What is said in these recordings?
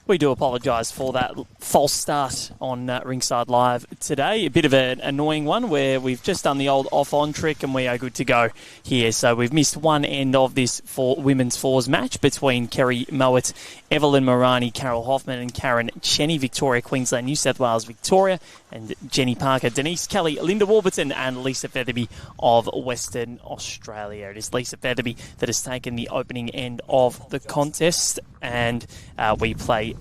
We do apologise for that false start on Rinkside Live today. A bit of an annoying one where we've just done the old off-on trick and we are good to go here. So we've missed one end of this women's fours match between Kerry Mowat, Evelyn Mourani, Carol Hoffmann and Karen Chenney, Victoria, Queensland, New South Wales, Victoria, and Jenny Parker, Denise Kelly, Linda Warburton and Lisa Featherby of Western Australia. It is Lisa Featherby that has taken the opening end of the contest, and we play...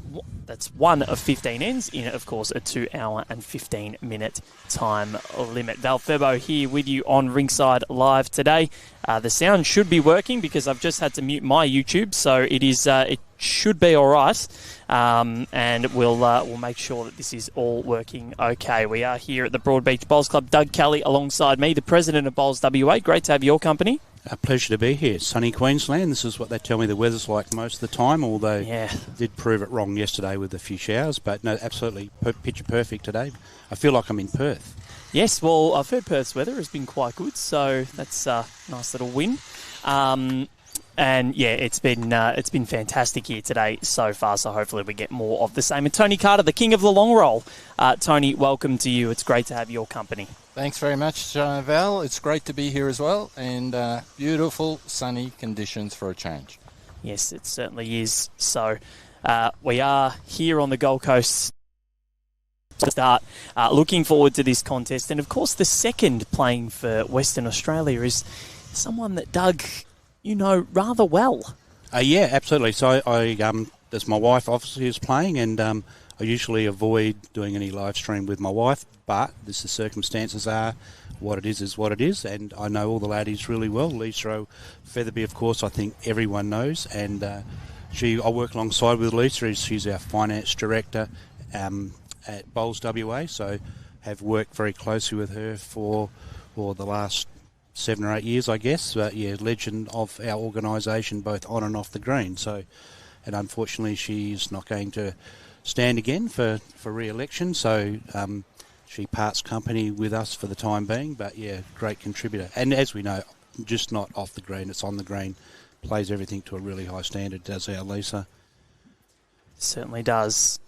That's one of 15 ends in, of course, a 2 hour and 15 minute time limit. Val Furbo here with you on Rinkside Live today. The sound should be working because I've just had to mute my YouTube, so it should be all right. And we'll make sure that this is all working okay. We are here at the Broadbeach Bowls Club. Doug Kelly alongside me, the president of Bowls WA. Great to have your company. A pleasure to be here. Sunny Queensland. This is what they tell me the weather's like most of the time, although did prove it wrong yesterday with a few showers. But no, absolutely picture perfect today. I feel like I'm in Perth. Yes, well, I've heard Perth's weather has been quite good, so that's a nice little win. And yeah, it's been fantastic here today so far, so hopefully we get more of the same. And Tony Carter, the king of the long roll. Tony, welcome to you. It's great to have your company. Thanks very much, Val. It's great to be here as well, and beautiful sunny conditions for a change. Yes, it certainly is. So we are here on the Gold Coast to start. Looking forward to this contest. And of course, the second playing for Western Australia is someone that Doug, you know rather well. Yeah, absolutely. So I there's my wife obviously who's playing, and I usually avoid doing any live stream with my wife, but the circumstances are what it is what it is, and I know all the laddies really well. Lisa Featherby, of course, I think everyone knows, and I work alongside with Lisa. She's our finance director at Bowls WA, so have worked very closely with her for the last 7 or 8 years, I guess. But yeah, legend of our organisation, both on and off the green. So, and unfortunately, she's not going to stand again for re-election. So she parts company with us for the time being. But yeah, great contributor. And as we know, just not off the green; it's on the green. Plays everything to a really high standard. Does our Lisa? Certainly does.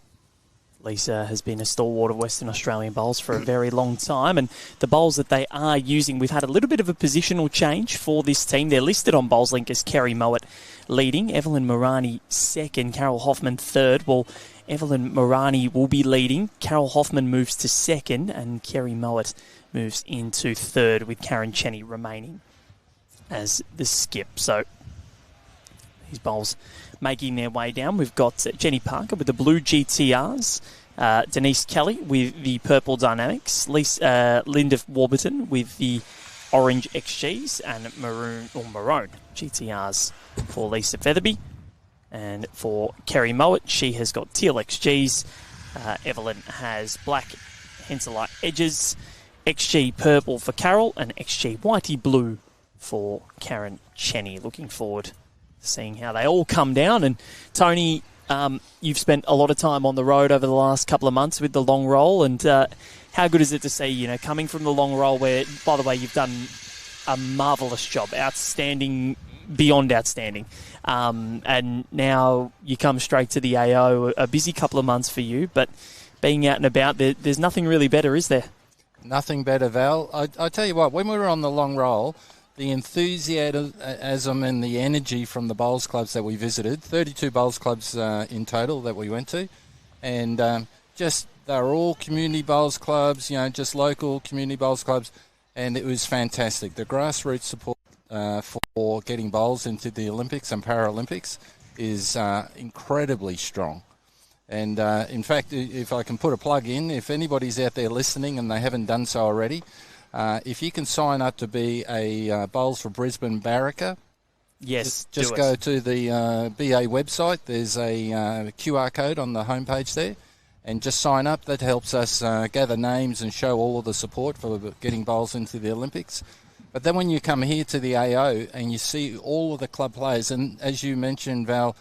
Lisa has been a stalwart of Western Australian bowls for a very long time, and the bowls that they are using, we've had a little bit of a positional change for this team. They're listed on BowlsLink as Kerry Mowat leading, Evelyn Mourani second, Carol Hoffmann third. Well, Evelyn Mourani will be leading, Carol Hoffmann moves to second, and Kerry Mowat moves into third, with Karen Chenney remaining as the skip. So these bowls making their way down. We've got Jenny Parker with the blue GTRs, Denise Kelly with the purple Dynamics, Linda Warburton with the orange XGs, and maroon GTRs for Lisa Featherby. And for Kerry Mowat, she has got teal XGs. Evelyn has black Henselite edges, XG purple for Carol, and XG whitey blue for Karen Chenney. Looking forward seeing how they all come down. And Tony, you've spent a lot of time on the road over the last couple of months with the long roll, and how good is it to see, coming from the long roll where, by the way, you've done a marvellous job, outstanding, beyond outstanding, and now you come straight to the AO, a busy couple of months for you, but being out and about, there's nothing really better, is there? Nothing better, Val. I tell you what, when we were on the long roll, the enthusiasm and the energy from the bowls clubs that we visited, 32 bowls clubs in total that we went to, and they're all community bowls clubs, just local community bowls clubs, and it was fantastic. The grassroots support for getting bowls into the Olympics and Paralympics is incredibly strong. And in fact, if I can put a plug in, if anybody's out there listening and they haven't done so already, if you can sign up to be a Bowls for Brisbane barracker, yes, just go to the BA website. There's a QR code on the homepage there, and just sign up. That helps us gather names and show all of the support for getting bowls into the Olympics. But then when you come here to the AO and you see all of the club players, and as you mentioned, Val,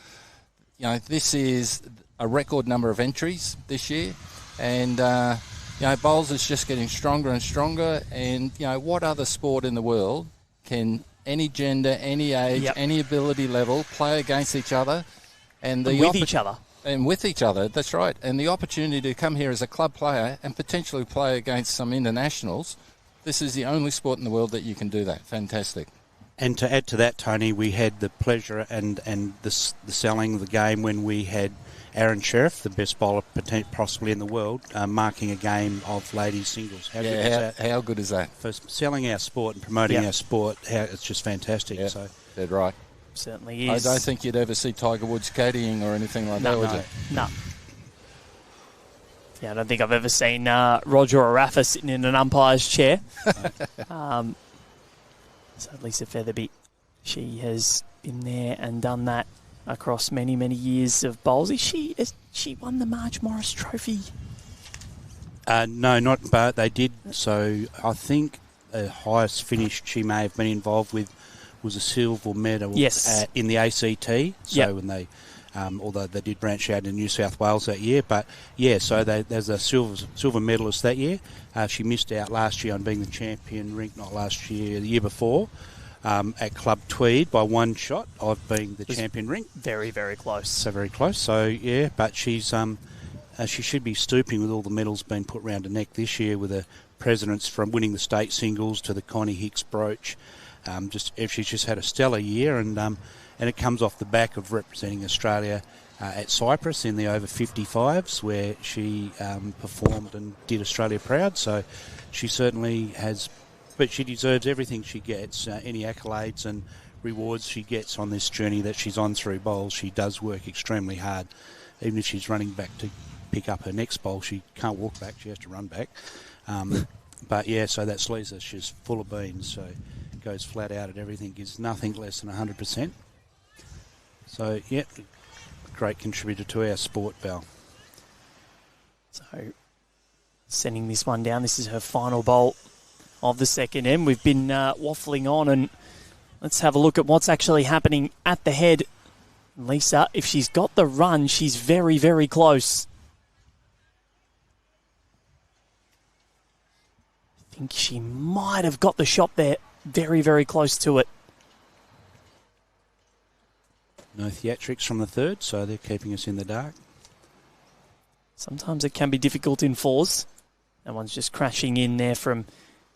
this is a record number of entries this year, and bowls is just getting stronger and stronger. And what other sport in the world can any gender, any age, any ability level play against each other, and with each other? And with each other, that's right. And the opportunity to come here as a club player and potentially play against some internationals, this is the only sport in the world that you can do that. Fantastic. And to add to that, Tony, we had the pleasure and the selling of the game when we had Aaron Sheriff, the best bowler possibly in the world, marking a game of ladies singles. How good is that? For selling our sport and promoting our sport, it's just fantastic. Yeah, so dead right. Certainly is. I don't think you'd ever see Tiger Woods caddying or anything like that, would you? No. Yeah, I don't think I've ever seen Roger or Rafa sitting in an umpire's chair. So Lisa Featherby, she has been there and done that across many, many years of bowls. Has she won the Marge Morris Trophy? No, but they did. So I think the highest finish she may have been involved with was a silver medal in the ACT. So when they, although they did branch out in New South Wales that year, but so there's a silver medalist that year. She missed out last year on being the champion rink, not last year, the year before, at Club Tweed by one shot of being the champion rink. Very, very close. So very close. So but she's she should be stooping with all the medals being put round her neck this year, with the presidents from winning the state singles to the Connie Hicks brooch. She's just had a stellar year, and it comes off the back of representing Australia at Cyprus in the over 55s, where she performed and did Australia proud. So she certainly has, but she deserves everything she gets, any accolades and rewards she gets on this journey that she's on through bowls. She does work extremely hard. Even if she's running back to pick up her next bowl, she can't walk back, she has to run back. So that's Lisa. She's full of beans, so goes flat out at everything, gives nothing less than 100%. So, great contributor to our sport, Val. So, sending this one down. This is her final bowl of the second end. We've been waffling on, and let's have a look at what's actually happening at the head. Lisa, if she's got the run, she's very, very close. I think she might have got the shot there. Very, very close to it. No theatrics from the third, so they're keeping us in the dark. Sometimes it can be difficult in fours. That one's just crashing in there from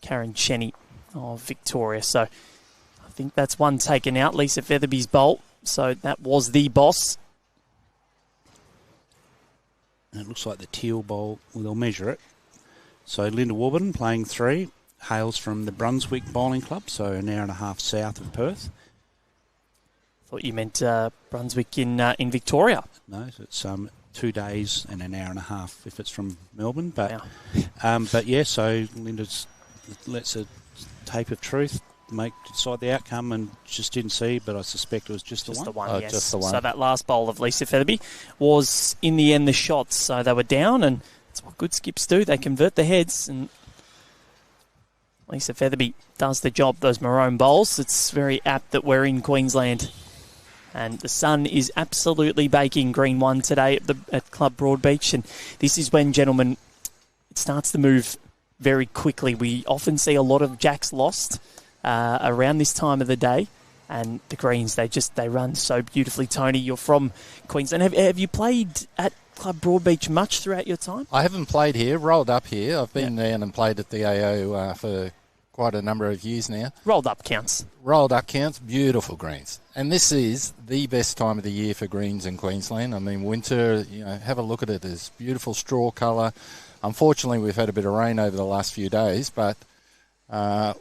Karen Chenney of Victoria. So I think that's one taken out. Lisa Featherby's bowl. So that was the boss. And it looks like the teal bowl, they'll measure it. So Linda Warburton playing 3. Hails from the Brunswick Bowling Club, so an hour and a half south of Perth. Thought you meant Brunswick in Victoria. No, it's 2 days and an hour and a half if it's from Melbourne. But so Linda's lets a tape of truth decide the outcome, and just didn't see, but I suspect it was just the one. Yes. Just the one. So that last bowl of Lisa Featherby was in the end the shots. So they were down, and that's what good skips do. They convert the heads, and Lisa Featherby does the job, those maroon bowls. It's very apt that we're in Queensland. And the sun is absolutely baking green 1 today at Club Broadbeach. And this is when, gentlemen, it starts to move very quickly. We often see a lot of jacks lost around this time of the day. And the greens, they run so beautifully. Tony, you're from Queensland. Have you played at Club Broadbeach much throughout your time? I haven't played here, rolled up here. I've been down and played at the AO for quite a number of years now. Rolled up counts. Rolled up counts, beautiful greens. And this is the best time of the year for greens in Queensland. I mean, winter, have a look at it. There's beautiful straw colour. Unfortunately, we've had a bit of rain over the last few days, but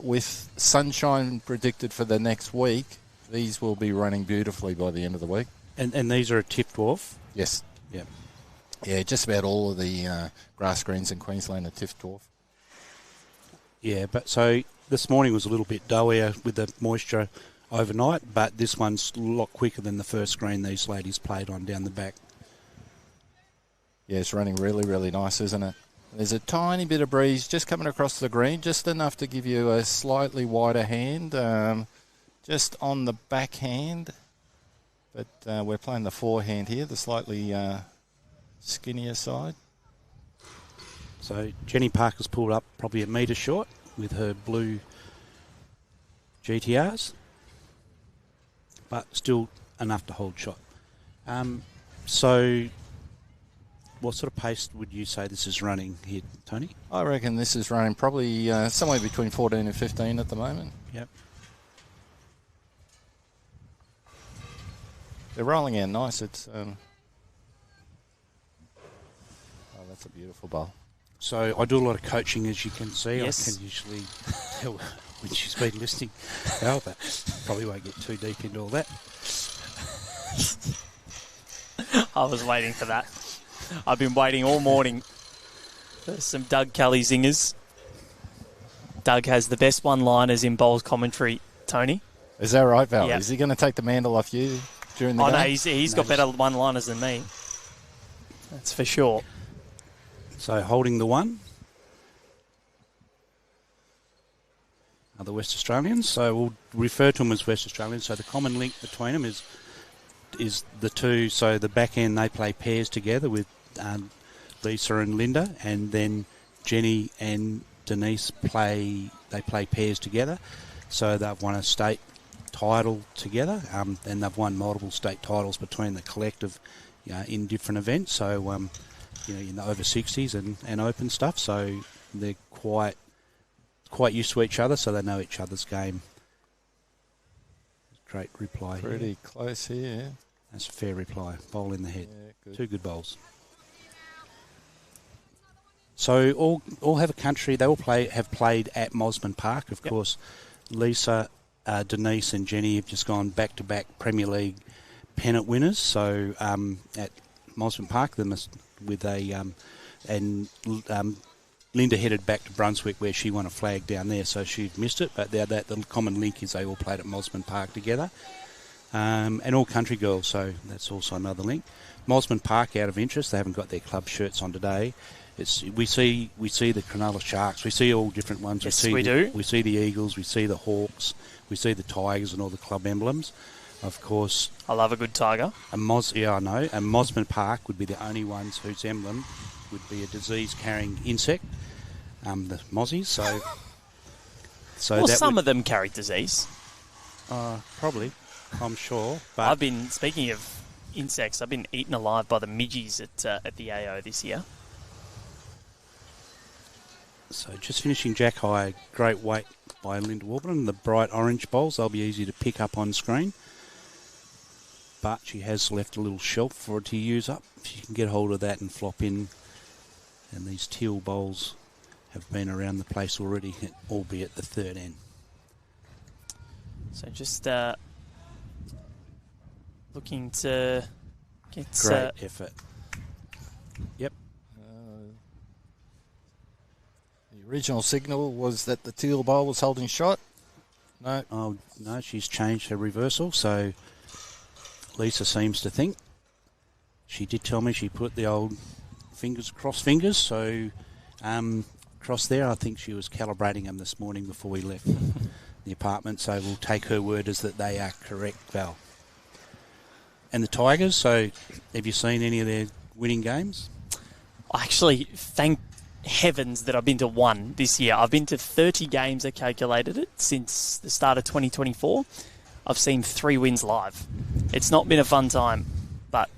with sunshine predicted for the next week, these will be running beautifully by the end of the week. And these are a tip dwarf? Yes. Yeah. Yeah, just about all of the grass greens in Queensland are tiff dwarf. Yeah, but so this morning was a little bit doughier with the moisture overnight, but this one's a lot quicker than the first green these ladies played on down the back. Yeah, it's running really, really nice, isn't it? There's a tiny bit of breeze just coming across the green, just enough to give you a slightly wider hand, just on the backhand. But we're playing the forehand here, the slightly skinnier side. So Jenny Parker's pulled up probably a metre short with her blue GTRs, but still enough to hold shot. So what sort of pace would you say this is running here, Tony? I reckon this is running probably somewhere between 14 and 15 at the moment. Yep. They're rolling out nice. It's that's a beautiful bowl. So I do a lot of coaching, as you can see. Yes. I can usually tell when she's been listening. Oh, but probably won't get too deep into all that. I was waiting for that. I've been waiting all morning for some Doug Kelly zingers. Doug has the best one-liners in bowls commentary, Tony. Is that right, Val? Yep. Is he going to take the mantle off you during the game? No, he's got better one-liners than me. That's for sure. So holding the one are the West Australians. So we'll refer to them as West Australians. So the common link between them is the two. So the back end, they play pairs together with Lisa and Linda, and then Jenny and Denise play pairs together. So they've won a state title together, and they've won multiple state titles between the collective, in different events. So in the over 60s and open stuff. So they're quite used to each other, so they know each other's game. Great reply. Pretty close here. That's a fair reply. Bowl in the head. Yeah, good. Two good bowls. So all have a country. They all have played at Mosman Park. Of course, Lisa, Denise and Jenny have just gone back-to-back Premier League pennant winners. So at Mosman Park, Linda headed back to Brunswick where she won a flag down there, so she missed it. But the common link is they all played at Mosman Park together. And all country girls, so that's also another link. Mosman Park, out of interest, they haven't got their club shirts on today. We see the Cronulla Sharks, we see all different ones. Yes, we do. We see the Eagles, we see the Hawks, we see the Tigers and all the club emblems. Of course, I love a good tiger. I know. And Mosman Park would be the only ones whose emblem would be a disease-carrying insect, the mozzies. So Well, that some of them carry disease. probably, I'm sure. But I've been, speaking of insects, I've been eaten alive by the midgies at the AO this year. So just finishing Jack High, great weight by Linda Warburton. The bright orange bowls, they'll be easy to pick up on screen. But she has left a little shelf for it to use up. If you can get hold of that and flop in. And these teal bowls have been around the place already, albeit the third end. So just looking to get... Great effort. Yep. The original signal was that the teal bowl was holding shot. No. Oh, no, she's changed her reversal, so Lisa seems to think. She did tell me she put the old cross fingers, so cross there. I think she was calibrating them this morning before we left the apartment, so we'll take her word as that they are correct, Val. And the Tigers, so have you seen any of their winning games? Actually, thank heavens that I've been to one this year. I've been to 30 games, I calculated it, since the start of 2024. I've seen 3 wins live. It's not been a fun time, but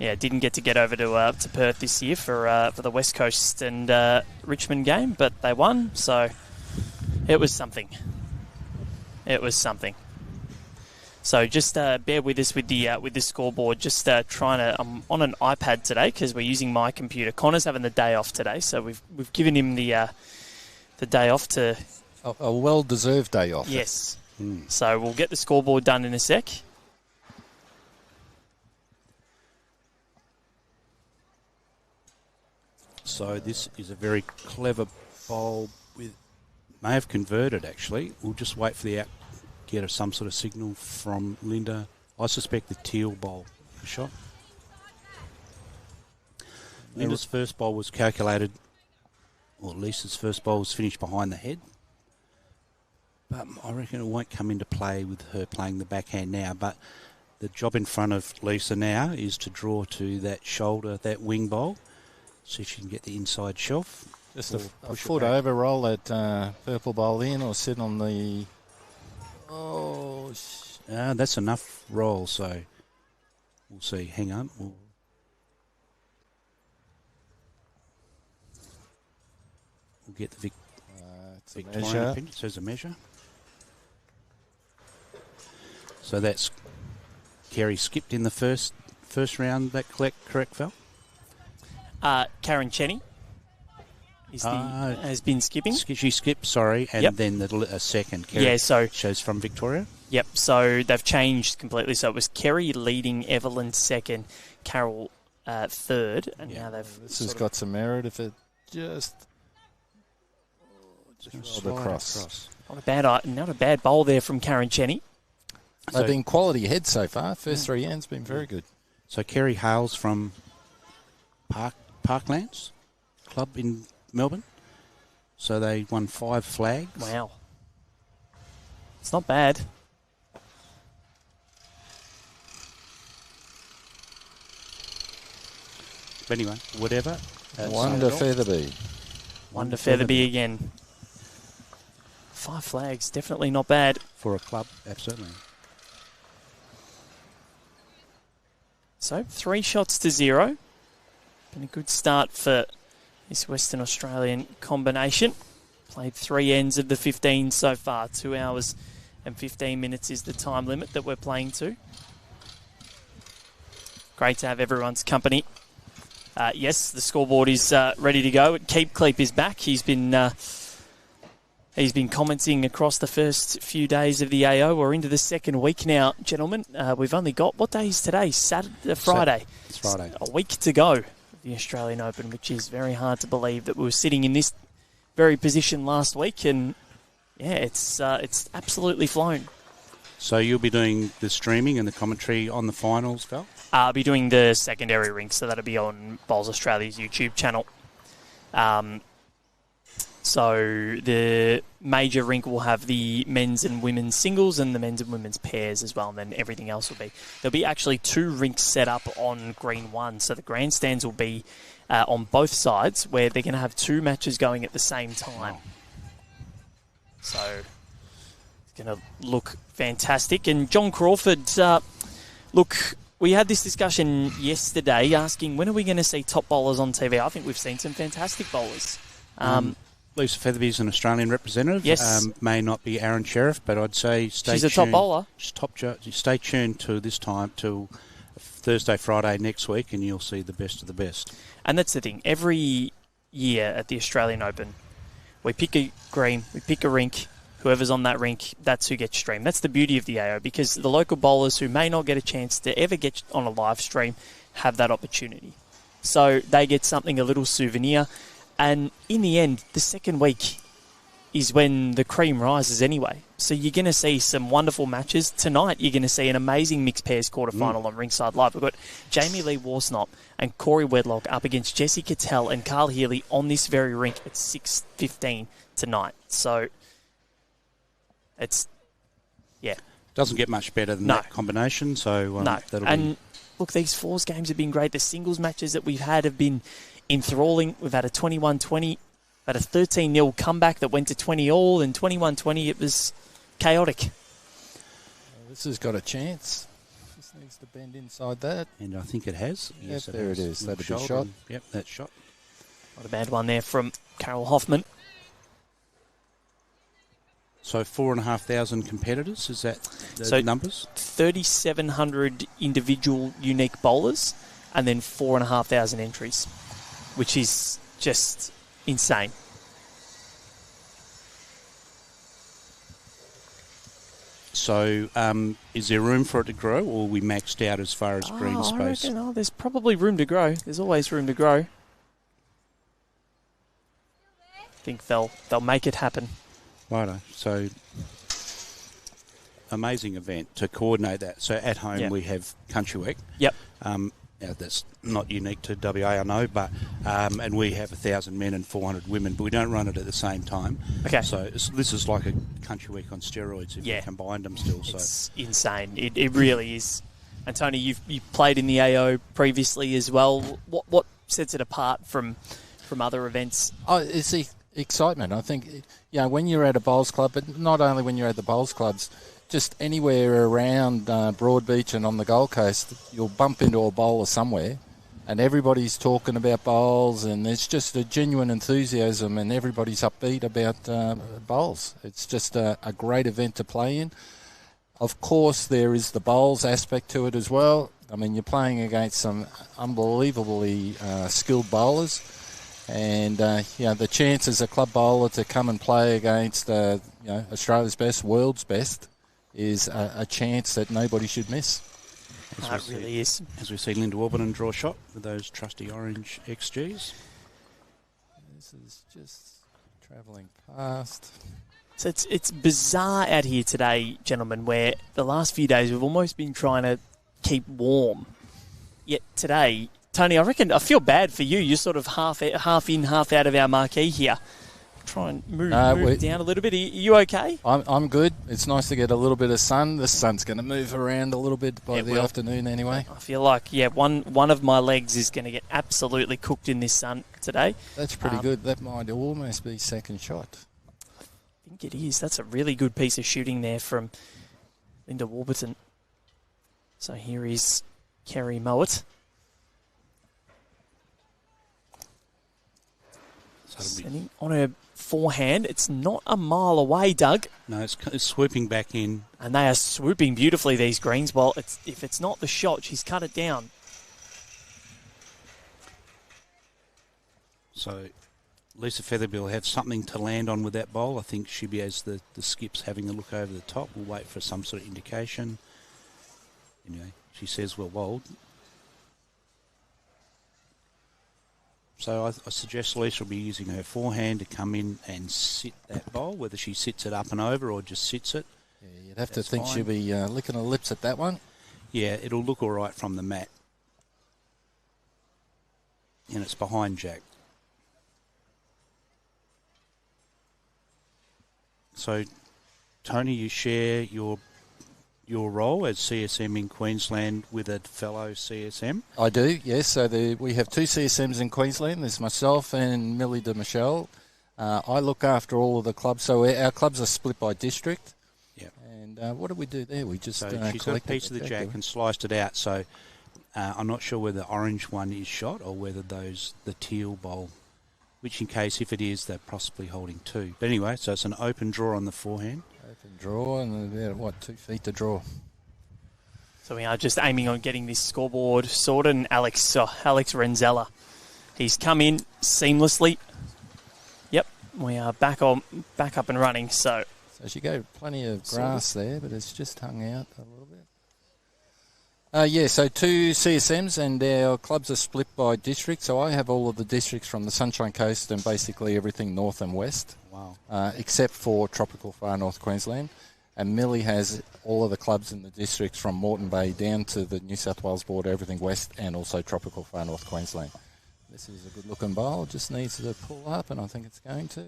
yeah, didn't get over to Perth this year for the West Coast and Richmond game, but they won, so it was something. It was something. So just bear with us with the scoreboard. Just trying to. I'm on an iPad today because we're using my computer. Connor's having the day off today, so we've given him the day off to. A well-deserved day off. Yes. So we'll get the scoreboard done in a sec. So this is a very clever bowl with may have converted actually. We'll just wait for the get some sort of signal from Linda. I suspect the teal bowl shot. Linda's first bowl was calculated, or Lisa's first bowl was finished behind the head. But I reckon it won't come into play with her playing the backhand now. But the job in front of Lisa now is to draw to that shoulder, that wing bowl. See if she can get the inside shelf. Just a foot over, roll that purple bowl in or sit on the... Oh, that's enough roll, so we'll see. Hang on. We'll get the It's a Victorian measure. opinion. It says a measure. So that's Kerry skipped in the first round. That correct, Val? Karen Chenney has been skipping. She skipped, sorry, and Yep. then a second. Kerry shows from Victoria. Yep, so they've changed completely. So it was Kerry leading, Evelyn second, Carol third, and now they've... This has got some merit if it just rolled Slide across. Not a bad bowl there from Karen Chenney. They've been quality heads so far. First 3 ends been very good. So Kerry hails from Parklands Club in Melbourne. So they won 5 flags. Wow. It's not bad. But anyway, whatever. Wonder Featherby. One to Featherby again. 5 flags, definitely not bad. For a club, absolutely. So 3 shots to 0. Been a good start for this Western Australian combination. Played 3 ends of the 15 so far. 2 hours and 15 minutes is the time limit that we're playing to. Great to have everyone's company. Yes, the scoreboard is ready to go. Keep Cleep is back. He's been commenting across the first few days of the AO. We're into the second week now, gentlemen. We've only got, what day is today? Friday. It's Friday. A week to go of the Australian Open, which is very hard to believe that we were sitting in this very position last week. And yeah, it's absolutely flown. So you'll be doing the streaming and the commentary on the finals, Val? I'll be doing the secondary rink, so that'll be on Bowls Australia's YouTube channel. So the major rink will have the men's and women's singles and the men's and women's pairs as well, and then everything else will be... There'll be actually 2 rinks set up on Green 1, so the grandstands will be on both sides, where they're going to have 2 matches going at the same time. So it's going to look fantastic. And John Crawford, look... We had this discussion yesterday asking when are we going to see top bowlers on TV. I think we've seen some fantastic bowlers. Lisa Featherby is an Australian representative. Yes. May not be Aaron Sheriff, but I'd say stay tuned. She's a top bowler. Stay tuned to this time, till Thursday, Friday next week, and you'll see the best of the best. And that's the thing. Every year at the Australian Open, we pick a green, we pick a rink. Whoever's on that rink, that's who gets streamed. That's the beauty of the AO, because the local bowlers who may not get a chance to ever get on a live stream have that opportunity. So they get something, a little souvenir. And in the end, the second week is when the cream rises anyway. So you're going to see some wonderful matches. Tonight, you're going to see an amazing mixed pairs quarterfinal on Rinkside Live. We've got Jamie Lee Warsnop and Corey Wedlock up against Jessie Cattell and Carl Healy on this very rink at 6:15 tonight. So... Doesn't get much better than that combination, so look, these fours games have been great. The singles matches that we've had have been enthralling. We've had a 21-20, had a 13-0 comeback that went to 20-all, and 21-20, it was chaotic. This has got a chance. Just needs to bend inside that. And I think it has. Yes, there it is. That'd be a shot. Yep, that shot. Not a bad one there from Carol Hoffmann. So 4,500 competitors, is that the numbers? 3,700 individual unique bowlers and then 4,500 entries, which is just insane. So is there room for it to grow, or are we maxed out as far as green space? I reckon, there's probably room to grow. There's always room to grow. I think they'll make it happen. Righto. So, amazing event to coordinate that. So, at home we have Country Week. Yep. Now, that's not unique to WA, I know, but and we have 1,000 men and 400 women, but we don't run it at the same time. Okay. So, this is like a Country Week on steroids if you combined them still. It's insane. It really is. And, Tony, you've played in the AO previously as well. What sets it apart from other events? Oh, it's the excitement. I think, when you're at a bowls club, but not only when you're at the bowls clubs, just anywhere around Broadbeach and on the Gold Coast, you'll bump into a bowler somewhere, and everybody's talking about bowls, and there's just a genuine enthusiasm, and everybody's upbeat about bowls. It's just a great event to play in. Of course, there is the bowls aspect to it as well. I mean, you're playing against some unbelievably skilled bowlers, and the chance as a club bowler to come and play against Australia's best, world's best, is a chance that nobody should miss. It really is. As we see Linda Warburton draw a shot with those trusty orange XGs. This is just travelling past. So it's bizarre out here today, gentlemen, where the last few days we've almost been trying to keep warm. Yet today, Tony, I feel bad for you. You're sort of half in, half out of our marquee here. Try and move down a little bit. Are you okay? I'm good. It's nice to get a little bit of sun. The sun's going to move around a little bit by the afternoon anyway. I feel like, one of my legs is going to get absolutely cooked in this sun today. That's pretty good. That might almost be second shot. I think it is. That's a really good piece of shooting there from Linda Warburton. So here is Kerry Mowat. Sending on her forehand. It's not a mile away, Doug. No, it's swooping back in. And they are swooping beautifully, these greens. Well, if it's not the shot, she's cut it down. So Lisa Featherby will have something to land on with that bowl. I think she be as the skip's having a look over the top. We'll wait for some sort of indication. Anyway, she says well bowled. So I suggest Lisa will be using her forehand to come in and sit that bowl, whether she sits it up and over or just sits it. Yeah, you'd have to think she'll be licking her lips at that one. Yeah, it'll look all right from the mat. And it's behind Jack. So, Tony, you share your role as CSM in Queensland with a fellow CSM? I do, yes. So we have two CSMs in Queensland. There's myself and Millie de Michelle. I look after all of the clubs. So our clubs are split by district. Yeah. And what do we do there? We just she's got a piece of the jack and sliced it out. So I'm not sure whether the orange one is shot or whether the teal bowl, which in case, if it is, they're possibly holding two. But anyway, so it's an open draw on the forehand. Open draw and about 2 feet to draw. So we are just aiming on getting this scoreboard sorted. And Alex Renzella, he's come in seamlessly. Yep, we are back up and running. So she gave plenty of grass there, but it's just hung out a little bit. So two CSMs, and our clubs are split by district. So I have all of the districts from the Sunshine Coast and basically everything north and west. Wow. Except for tropical far north Queensland. And Millie has all of the clubs in the districts from Moreton Bay down to the New South Wales border, everything west, and also tropical far north Queensland. This is a good looking bowl, just needs to pull up, and I think it's going to.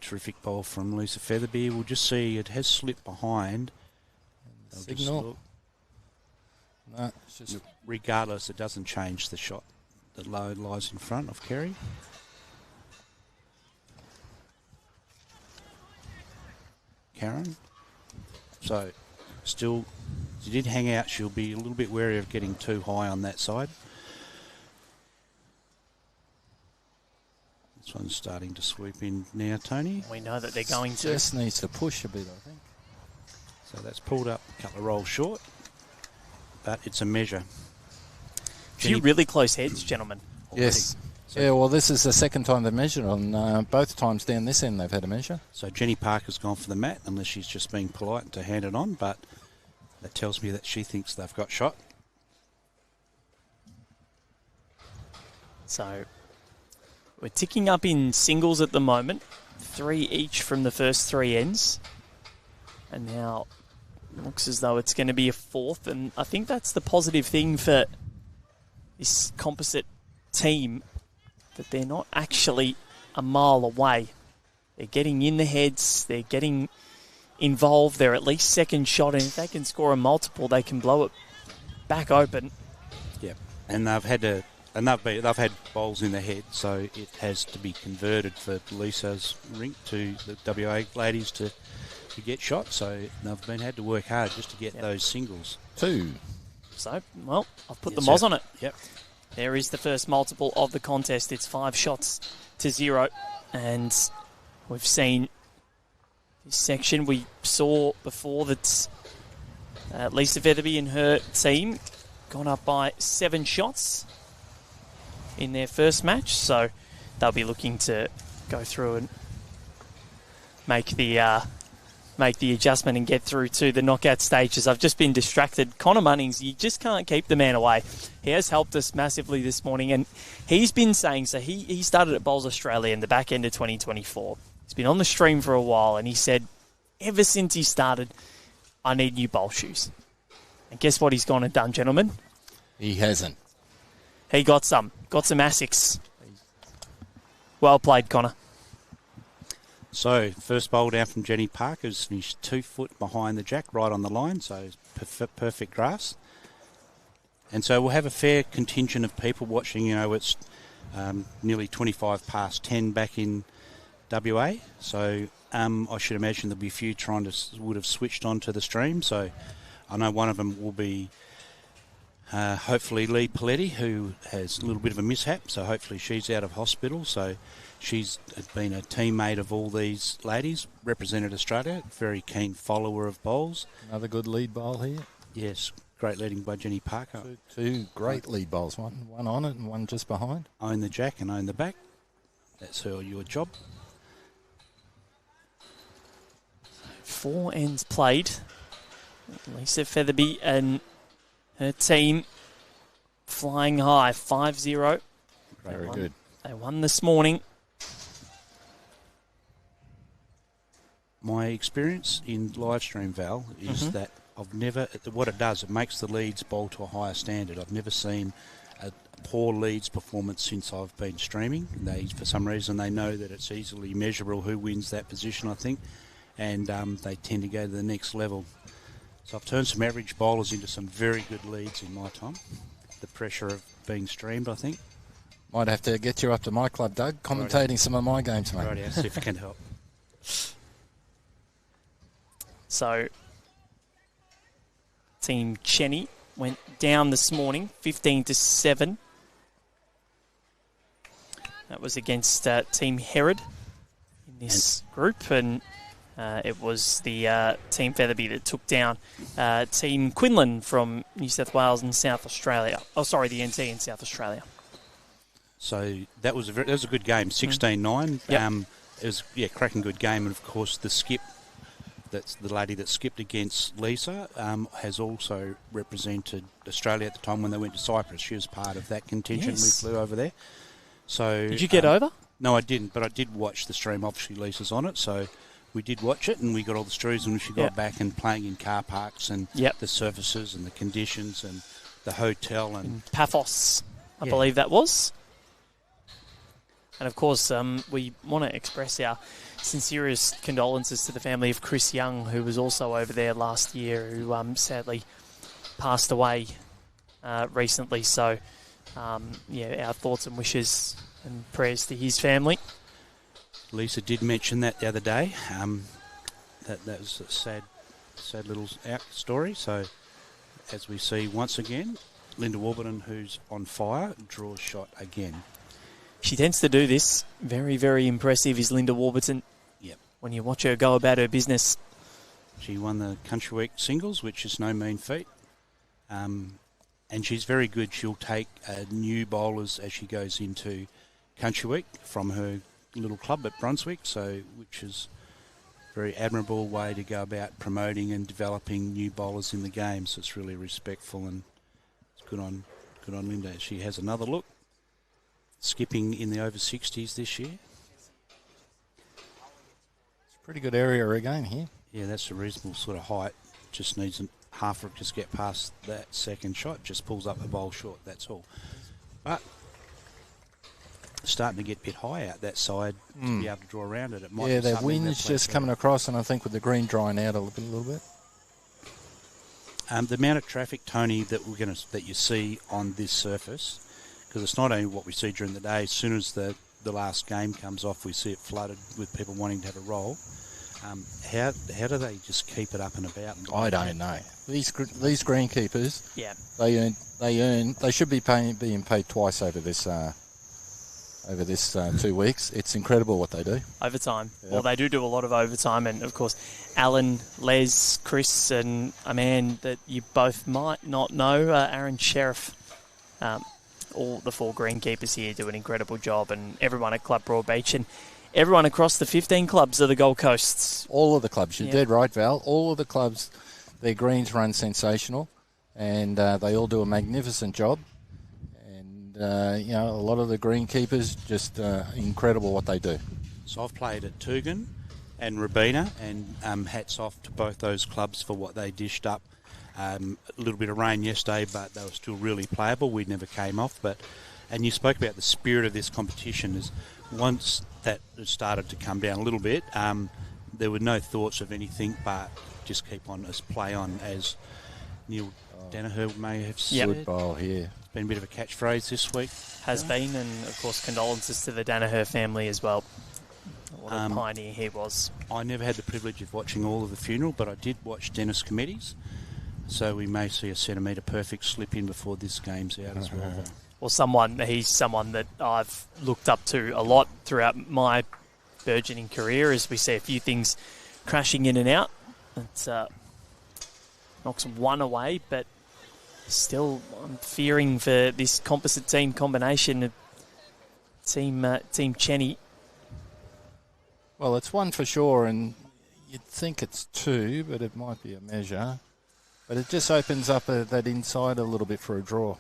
Terrific bowl from Lisa Featherby. We'll just see it has slipped behind. Signal. No, it's just... Regardless, it doesn't change the shot that lies in front of Kerry. Karen. So, still, she did hang out. She'll be a little bit wary of getting too high on that side. This one's starting to swoop in now, Tony. We know that they're going to. Just needs to push a bit, I think. So that's pulled up a couple of rolls short, but it's a measure. A few really close heads, gentlemen. Already. Yes. So well, this is the second time they've measured on both times down this end they've had a measure. So Jenny Parker's gone for the mat, unless she's just being polite to hand it on, but that tells me that she thinks they've got shot. So we're ticking up in singles at the moment, 3 each from the first 3 ends. And now it looks as though it's going to be a fourth, and I think that's the positive thing for this composite team, that they're not actually a mile away. They're getting in the heads, they're getting involved, they're at least second shot, and if they can score a multiple, they can blow it back open. Yeah, and they've had bowls in the head, so it has to be converted for Lisa's rink to the WA ladies to get shot. So they've had to work hard just to get those singles. 2. So, well, I've put the moz on it. Yep. there is the first multiple of the contest. It's 5 shots to 0. And we've seen this section. We saw before that Lisa Featherby and her team gone up by 7 shots in their first match. So they'll be looking to go through and make the adjustment and get through to the knockout stages. I've just been distracted. Connor Munnings, you just can't keep the man away. He has helped us massively this morning, and he's been saying, so he started at Bowls Australia in the back end of 2024. He's been on the stream for a while, and he said, ever since he started, I need new bowl shoes. And guess what he's gone and done, gentlemen? He hasn't. He got some Asics. Well played, Connor. So, first bowl down from Jenny Parker's finished 2 foot behind the jack, right on the line, so perfect grass. And so we'll have a fair contingent of people watching. You know, it's nearly 25 past 10 back in WA, so I should imagine there'll be a few would have switched onto the stream. So I know one of them will be hopefully Lee Paletti, who has a little bit of a mishap, so hopefully she's out of hospital. So she's been a teammate of all these ladies, represented Australia, very keen follower of bowls. Another good lead bowl here. Yes, great leading by Jenny Parker. Two great lead bowls, one on it and one just behind. Own the jack and own the back. That's your job. 4 ends played. Lisa Featherby and her team flying high, 5-0. Very good. They won this morning. My experience in live stream, Val, is that I've never, what it does, it makes the leads bowl to a higher standard. I've never seen a poor leads performance since I've been streaming. For some reason, they know that it's easily measurable who wins that position, I think, and they tend to go to the next level. So I've turned some average bowlers into some very good leads in my time. The pressure of being streamed, I think. Might have to get you up to my club, Doug, commentating some of my games, mate. Right, see if it can help. So, Team Chenney went down this morning, 15-7. That was against Team Herod in this group, and it was the Team Featherby that took down Team Quinlan from New South Wales and South Australia. Oh, sorry, the NT in South Australia. So that was a good game, 16-9. Yep. It was cracking good game, and of course the skip. That's the lady that skipped against Lisa, has also represented Australia at the time when they went to Cyprus. She was part of that contingent. Yes. We flew over there. So did you get over? No, I didn't, but I did watch the stream. Obviously, Lisa's on it, so we did watch it, and we got all the stories when she got back and playing in car parks and the surfaces and the conditions and the hotel. And in Paphos, I believe that was. And of course, we want to express our sincerest condolences to the family of Chris Young, who was also over there last year, who sadly passed away recently. So, our thoughts and wishes and prayers to his family. Lisa did mention that the other day. That was a sad little story. So, as we see once again, Linda Warburton, who's on fire, draws shot again. She tends to do this. Very, very impressive is Linda Warburton. Yep. When you watch her go about her business. She won the Country Week singles, which is no mean feat. And she's very good. She'll take new bowlers as she goes into Country Week from her little club at Brunswick, which is a very admirable way to go about promoting and developing new bowlers in the game. So it's really respectful, and it's good on Linda. She has another look. Skipping in the over 60s this year. It's a pretty good area again here. Yeah, that's a reasonable sort of height. Just needs half of it to get past that second shot. Just pulls up the bowl short, that's all. But starting to get a bit high out that side to be able to draw around it. It might be the wind's just coming across, and I think with the green drying out a little bit. The amount of traffic, Tony, that you see on this surface, because it's not only what we see during the day. As soon as the last game comes off, we see it flooded with people wanting to have a roll. How do they just keep it up and about? I don't know. These greenkeepers, Yeah. they should be being paid twice over this 2 weeks. It's incredible what they do. Overtime. Yep. Well, they do a lot of overtime, and of course, Alan, Les, Chris, and a man that you both might not know, Aaron Sheriff. All the 4 greenkeepers here do an incredible job, and everyone at Club Broadbeach and everyone across the 15 clubs of the Gold Coast. All of the clubs. You're Yep. dead right, Val. All of the clubs, their greens run sensational, and they all do a magnificent job. A lot of the greenkeepers, just incredible what they do. So I've played at Tugun and Rabina, and hats off to both those clubs for what they dished up. A little bit of rain yesterday, but they were still really playable. We never came off. And you spoke about the spirit of this competition. Is once that started to come down a little bit, there were no thoughts of anything but just keep on as play on, as Neil Danaher may have said. Good bowl here. It's been a bit of a catchphrase this week. Has been, and of course, condolences to the Danaher family as well. What a pioneer he was. I never had the privilege of watching all of the funeral, but I did watch Dennis Committee's. So we may see a centimetre perfect slip in before this game's out as well. Well, he's someone that I've looked up to a lot throughout my burgeoning career, as we see a few things crashing in and out. It knocks one away, but still I'm fearing for this composite team combination of Team Chenney. Well, it's one for sure, and you'd think it's 2, but it might be a measure. But it just opens up that inside a little bit for a draw.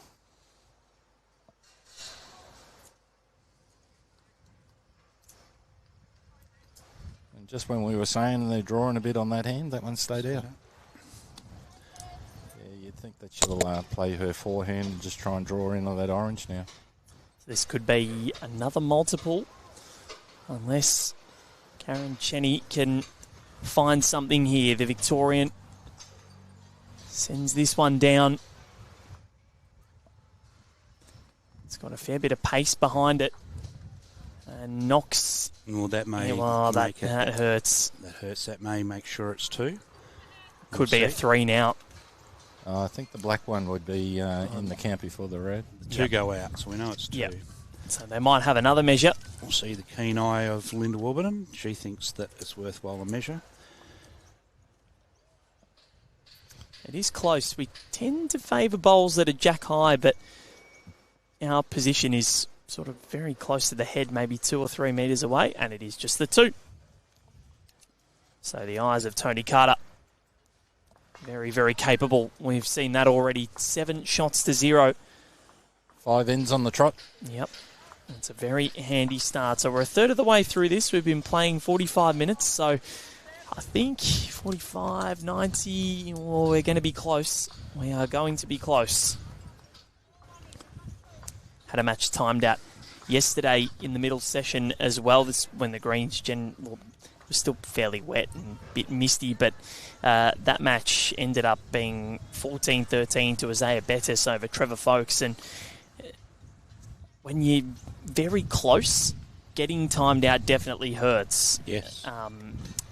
And just when we were saying they're drawing a bit on that hand, that one stayed out. Yeah, you'd think that she'll play her forehand and just try and draw in on that orange now. This could be another multiple, unless Karen Chenney can find something here. The Victorian sends this one down. It's got a fair bit of pace behind it. And knocks. Well, that may that hurts. That hurts. That may make sure it's 2. Could be a 3 now. I think the black one would be in the camp before the red. The 2 go out, so we know it's 2. Yep. So they might have another measure. We'll see the keen eye of Linda Warburton. She thinks that it's worthwhile a measure. It is close. We tend to favour bowls that are jack high, but our position is sort of very close to the head, maybe 2 or 3 metres away, and it is just the 2. So the eyes of Tony Carter, very, very capable. We've seen that already. 7 shots to 0. 5 ends on the trot. Yep. It's a very handy start. So we're a third of the way through this. We've been playing 45 minutes, so I think 45, 90, well, we're going to be close. We are going to be close. Had a match timed out yesterday in the middle session as well. This when the greens was still fairly wet and a bit misty, but that match ended up being 14-13 to Isaiah Bettis over Trevor Folkes. And when you're very close, getting timed out definitely hurts. Yes.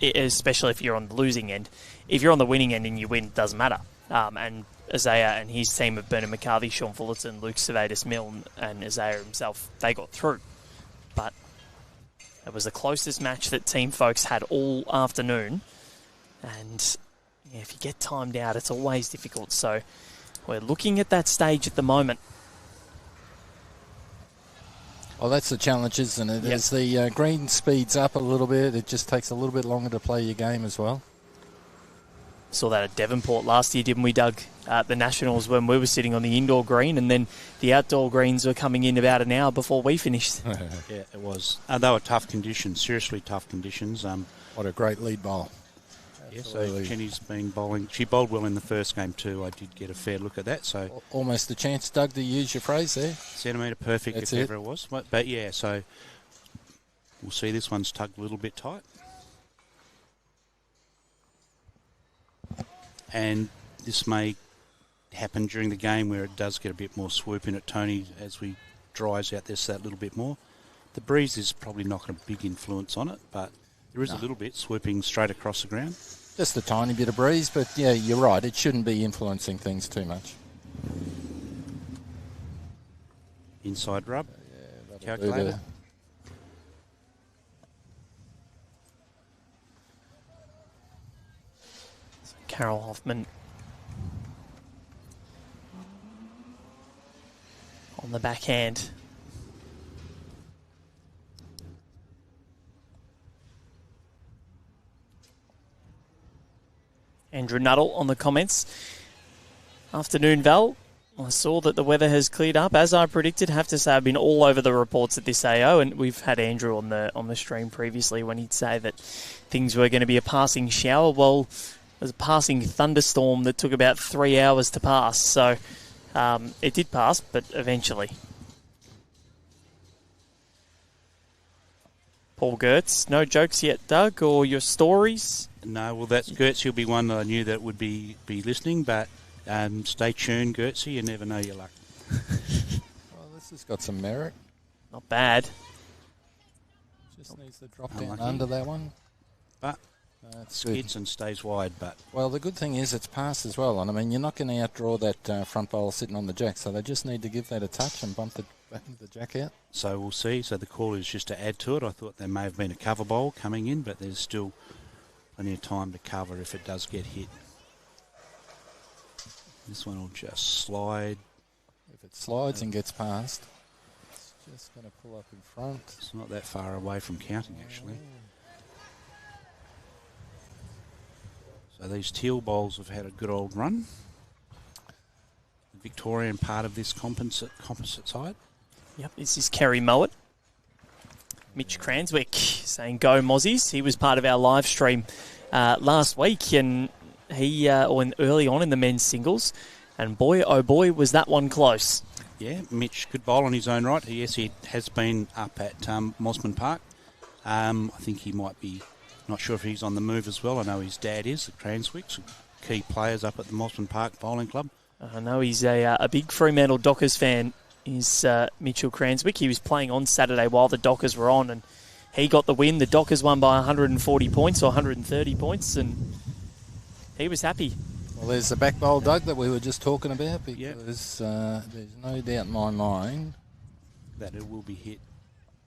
Especially if you're on the losing end. If you're on the winning end and you win, it doesn't matter. And Isaiah and his team of Bernard McCarthy, Sean Fullerton, Luke Servatus Milne, and Isaiah himself, they got through. But it was the closest match that Team Folkes had all afternoon. And if you get timed out, it's always difficult. So we're looking at that stage at the moment. Well, that's the challenge, isn't it? Yep. As the green speeds up a little bit, it just takes a little bit longer to play your game as well. Saw that at Devonport last year, didn't we, Doug? At the Nationals, when we were sitting on the indoor green, and then the outdoor greens were coming in about an hour before we finished. Yeah, it was. They were tough conditions, seriously tough conditions. What a great lead bowl. Yeah, so Chenney's been bowling. She bowled well in the first game too. I did get a fair look at that. So almost a chance, Doug, to use your phrase there. Centimetre perfect, That's if ever it was. But yeah, so we'll see. This one's tugged a little bit tight. And this may happen during the game where it does get a bit more swoop in at Tony as we dries out this that little bit more. The breeze is probably not a big influence on it, but There is a little bit swooping straight across the ground. Just a tiny bit of breeze, but yeah, you're right. It shouldn't be influencing things too much. Inside rub. Yeah, Calculator. Carol Hoffmann on the backhand. Andrew Nuttall on the comments. Afternoon, Val. I saw that the weather has cleared up, as I predicted. Have to say, I've been all over the reports at this AO, and we've had Andrew on the stream previously when he'd say that things were going to be a passing shower. Well, there's a passing thunderstorm that took about 3 hours to pass, so it did pass, but eventually. Paul Gertz, no jokes yet, Doug, or your stories? No, well, that's Gertz. He'll be one that I knew that would be listening, but stay tuned, Gertzy. You never know your luck. Well, this has got some merit. Not bad. Just needs to drop down under that one. But skids and stays wide. But well, the good thing is it's passed as well. And I mean, you're not going to outdraw that front bowler sitting on the jack, so they just need to give that a touch and bump the jack out. So we'll see. So the call is just to add to it. I thought there may have been a cover bowl coming in, but there's still plenty of time to cover if it does get hit. This one will just slide. If it slides and gets past, it's just going to pull up in front. It's not that far away from counting, actually. So these teal bowls have had a good old run. The Victorian part of this composite side. Yep, this is Kerry Mowat. Mitch Cranswick saying go Mozzies. He was part of our live stream last week, and he early on in the men's singles, and boy oh boy was that one close. Yeah, Mitch, good bowl on his own right. Yes, he has been up at Mosman Park. I think he might be, not sure if he's on the move as well. I know his dad is, the Cranswicks, key players up at the Mosman Park Bowling Club. I know he's a big Fremantle Dockers fan, is Mitchell Cranswick. He was playing on Saturday while the Dockers were on, and he got the win. The Dockers won by 140 points or 130 points, and he was happy. Well, there's the back bowl, Doug, that we were just talking about, because there's no doubt in my mind that it will be hit.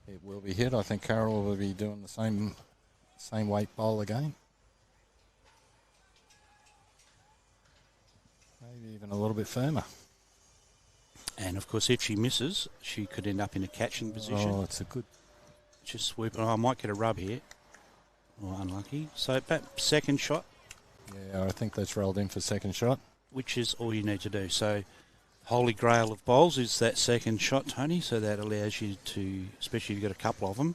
It will be hit. I think Carroll will be doing the same weight bowl again. Maybe even a little bit firmer. And, of course, if she misses, she could end up in a catching position. Oh, it's a good... Just swoop. Oh, I might get a rub here. Oh, unlucky. So, back second shot. Yeah, I think that's rolled in for second shot. Which is all you need to do. So, holy grail of bowls is that second shot, Tony. So that allows you to, especially if you've got a couple of them,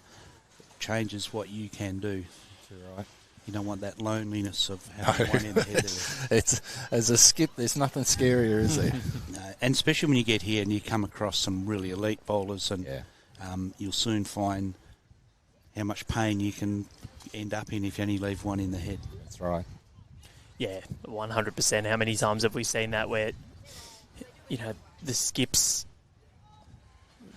it changes what you can do. You're right. You don't want that loneliness of having one in the head. It's, as a skip, there's nothing scarier, is there? No, and especially when you get here and you come across some really elite bowlers, and yeah. You'll soon find how much pain you can end up in if you only leave one in the head. That's right. Yeah, 100%. How many times have we seen that where, the skips,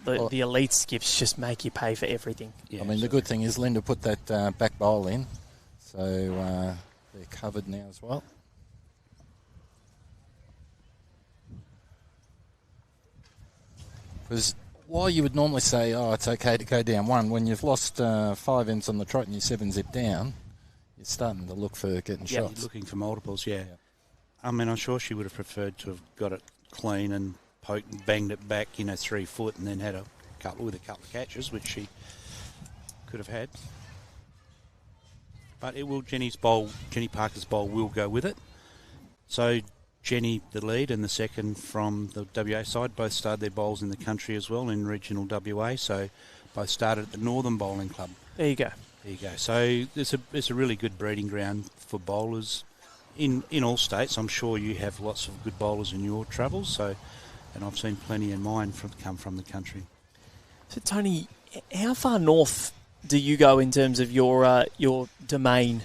the elite skips just make you pay for everything? Yeah, I mean, the good thing is Linda put that back bowl in, so they're covered now as well. Because while you would normally say, oh, it's okay to go down one, when you've lost 5 ends on the trot and you're 7 zip down, you're starting to look for getting shots. You're looking for multiples, yeah. I mean, I'm sure she would have preferred to have got it clean and poked and banged it back, 3 foot, and then had a couple of catches, which she could have had. But it will. Jenny Parker's bowl will go with it. So Jenny, the lead, and the second from the WA side, both started their bowls in the country as well in regional WA. So both started at the Northern Bowling Club. There you go. There you go. So it's a really good breeding ground for bowlers in all states. I'm sure you have lots of good bowlers in your travels. So, and I've seen plenty in mine come from the country. So Tony, how far north do you go in terms of your domain?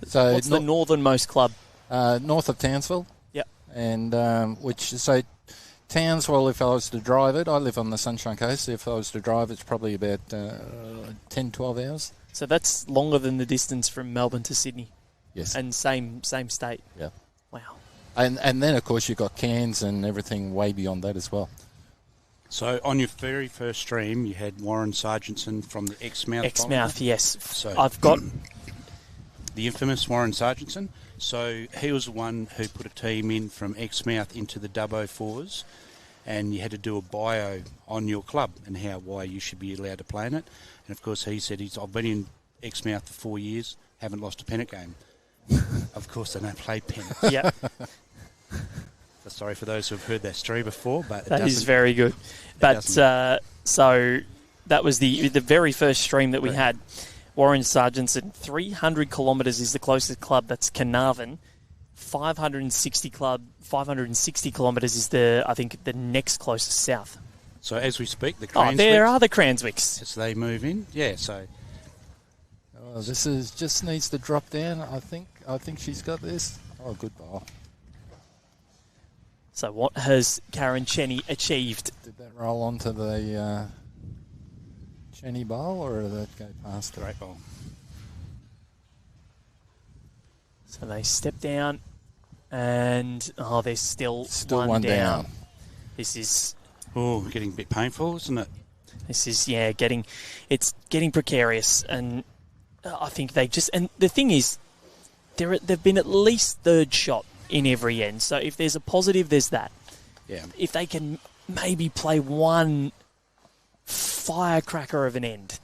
So what's the northernmost club? North of Townsville. Yep. And Townsville, if I was to drive it, I live on the Sunshine Coast. If I was to drive, it's probably about 10, 12 hours. So that's longer than the distance from Melbourne to Sydney. Yes. And same state. Yeah. Wow. And then, of course, you've got Cairns and everything way beyond that as well. So on your very first stream, you had Warren Sargentson from the Exmouth. Exmouth, yes. So I've got the infamous Warren Sargentson. So he was the one who put a team in from Exmouth into the Dubbo Fours, and you had to do a bio on your club and why you should be allowed to play in it. And of course, he said I've been in Exmouth for 4 years, haven't lost a pennant game. Of course, they don't play pennants. yeah. Sorry for those who have heard that story before, but That is very good. But so that was the very first stream that we had. Warren Sargentson, 300 kilometres is the closest club. That's Carnarvon. 560 kilometres is I think the next closest south. So as we speak, the Cranswicks. Oh, there are the Cranswicks. As they move in, yeah. So this is just needs to drop down. I think she's got this. Oh, good ball. So what has Karen Chenney achieved? Did that roll onto the Chenney bowl, or did that go past the great ball? So they step down, and there's still one down. This is getting a bit painful, isn't it? This is getting precarious, and I think and the thing is, they've been at least third shot in every end. So if there's a positive, there's that. Yeah. If they can maybe play one firecracker of an end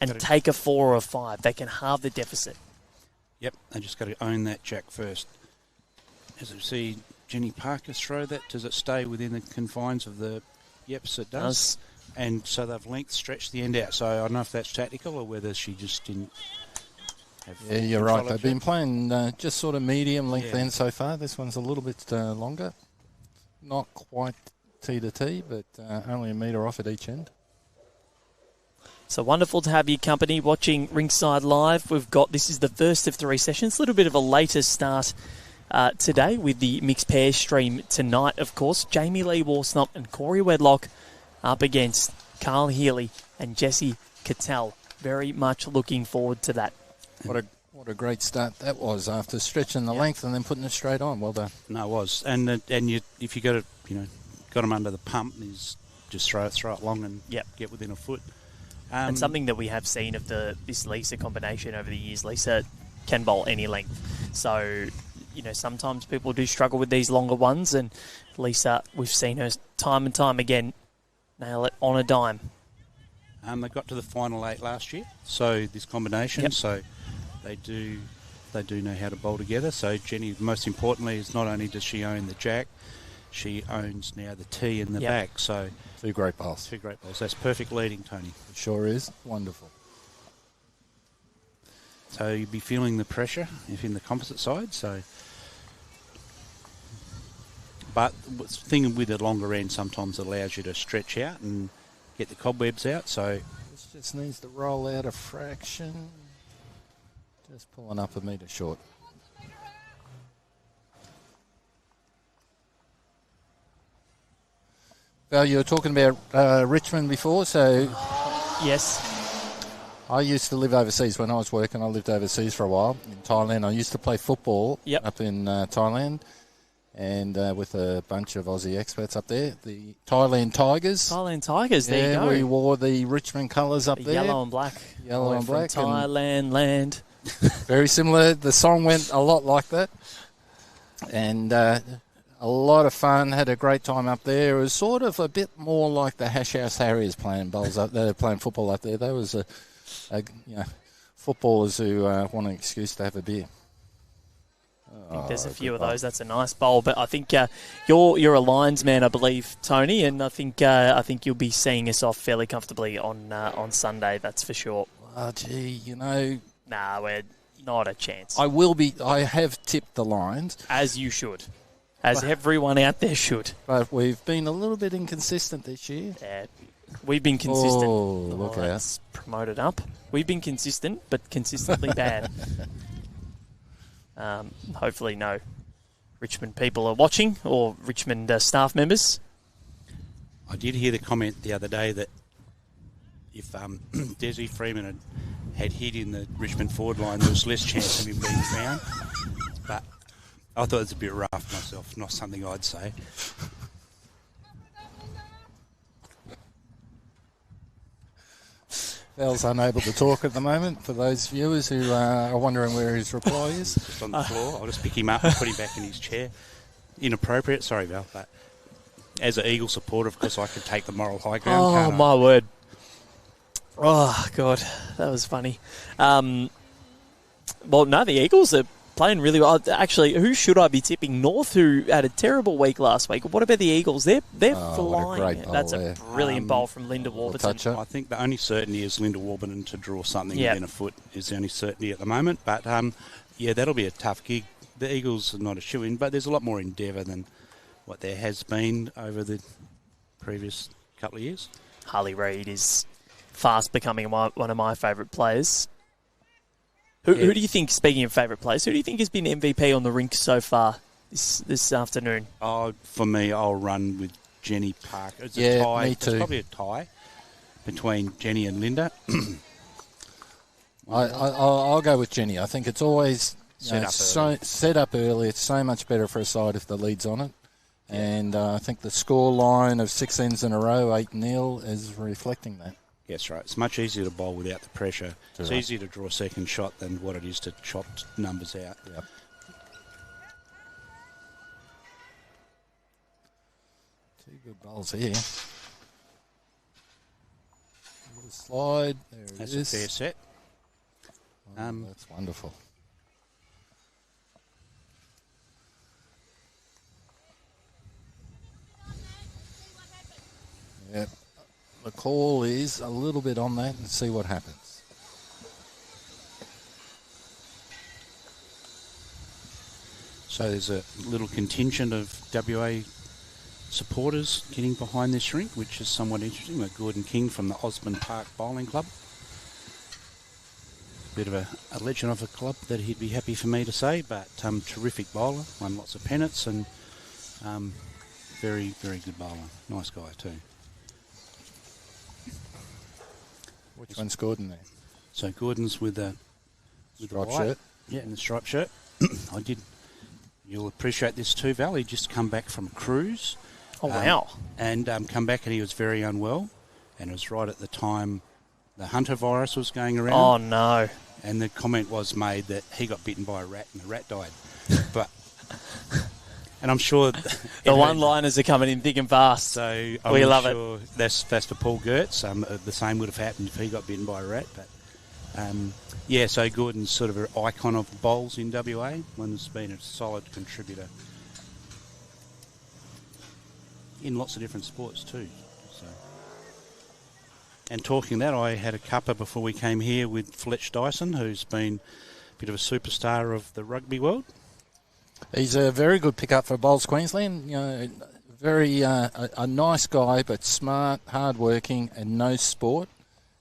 and take a 4 or a 5, they can halve the deficit. Yep, they just got to own that jack first. As you see Jenny Parker throw that, does it stay within the confines of the... Yes, it does. And so they've stretched the end out. So I don't know if that's tactical or whether she just didn't... Yeah, you're right. They've been playing just sort of medium length end so far. This one's a little bit longer. Not quite T to T, but only a metre off at each end. So wonderful to have your company watching Rinkside Live. This is the first of 3 sessions. A little bit of a later start today with the mixed pair stream tonight, of course. Jamie Lee Warsnop and Corey Wedlock up against Carl Healy and Jessie Cattell. Very much looking forward to that. What a great start that was after stretching the length and then putting it straight on. Well done. No, it was. And if you got them under the pump, is just throw it long and get within a foot. And something that we have seen of this Lisa combination over the years, Lisa can bowl any length. So, sometimes people do struggle with these longer ones, and Lisa, we've seen her time and time again nail it on a dime. They got to the final 8 last year, so this combination, so they do know how to bowl together. So Jenny, most importantly, is not only does she own the jack, she owns now the tee in the back. So 2 great bowls. 2 great bowls. That's perfect leading, Tony. It sure is. Wonderful. So you'd be feeling the pressure if in the composite side. So, but the thing with the longer end sometimes allows you to stretch out and get the cobwebs out. So this just needs to roll out a fraction. Just pulling up a metre short. Val, you were talking about Richmond before, so... Yes. I used to live overseas. When I was working, I lived overseas for a while in Thailand. I used to play football up in Thailand, and with a bunch of Aussie expats up there. The Thailand Tigers. Thailand Tigers, there you go. We wore the Richmond colours up there. Yellow and black. Yellow and black. Thailand land. Very similar. The song went a lot like that. And a lot of fun. Had a great time up there. It was sort of a bit more like the Hash House Harriers playing bowls up there, playing football up there. There was footballers who want an excuse to have a beer. I think there's a few of those. That's a nice bowl. But I think you're a Lions man, I believe, Tony, and I think you'll be seeing us off fairly comfortably on Sunday. That's for sure. Oh, gee, Nah, we're not a chance. I will be. I have tipped the Lions. As you should. As everyone out there should. But we've been a little bit inconsistent this year. Yeah, we've been consistent. Oh, look out. That's promoted up. We've been consistent, but consistently bad. Hopefully no Richmond people are watching, or Richmond staff members. I did hear the comment the other day that if Desi Freeman had hit in the Richmond forward line, there was less chance of him being found. But I thought it was a bit rough myself, not something I'd say. Val's unable to talk at the moment, for those viewers who are wondering where his reply is. Just on the floor. I'll just pick him up and put him back in his chair. Inappropriate, sorry, Val, but as an Eagle supporter, of course, I could take the moral high ground. Oh, can't I? my word. Oh, God, that was funny. Well, no, the Eagles are playing really well. Actually, who should I be tipping? North, who had a terrible week last week. What about the Eagles? They're flying. What a great bowl That's there. a brilliant bowl from Linda Warburton. I think the only certainty is Linda Warburton to draw something Yep. within a foot is the only certainty at the moment. But, yeah, that'll be a tough gig. The Eagles are not a shoo-in, but there's a lot more endeavour than what there has been over the previous couple of years. Harley Reid is fast becoming one of my favourite players. Who do you think, speaking of favourite players, who do you think has been MVP on the rink so far this afternoon? Oh, for me, I'll run with Jenny Parker. It's Yeah, a tie. me too. It's probably a tie between Jenny and Linda. I'll go with Jenny. I think it's always Set up early. set up early. It's so much better for a side if the lead's on it. Yeah. And I think the score line of 6 ends in a row, 8-0, is reflecting that. Yes, right. It's much easier to bowl without the pressure. It's right. easier to draw a second shot than what it is to chop numbers out. Yep. Two good bowls here. A little slide. There it That's is. a fair set. That's wonderful. Yep. The call is a little bit on that and see what happens. So there's a little contingent of WA supporters getting behind this rink, which is somewhat interesting. We've got Gordon King from the Osborne Park Bowling Club. Bit of a legend of a club that he'd be happy for me to say, but terrific bowler, won lots of pennants and very, very good bowler. Nice guy too. Which one's Gordon there? So Gordon's with the Striped white. shirt. Yeah, in the striped shirt. You'll appreciate this too, Val. He'd just come back from a cruise. Oh, wow. And come back and he was very unwell. And it was right at the time the Hunter virus was going around. Oh, no. And the comment was made that he got bitten by a rat and the rat died. And I'm sure The one-liners are coming in thick and fast. So We love sure that's for Paul Gertz. The same would have happened if he got bitten by a rat. But yeah, so Gordon's sort of an icon of bowls in WA. One that's been a solid contributor in lots of different sports too. So. And talking that, I had a cuppa before we came here with Fletch Dyson, who's been a bit of a superstar of the rugby world. He's a very good pickup for Bowls Queensland. You know, very a nice guy, but smart, hard-working, and knows sport.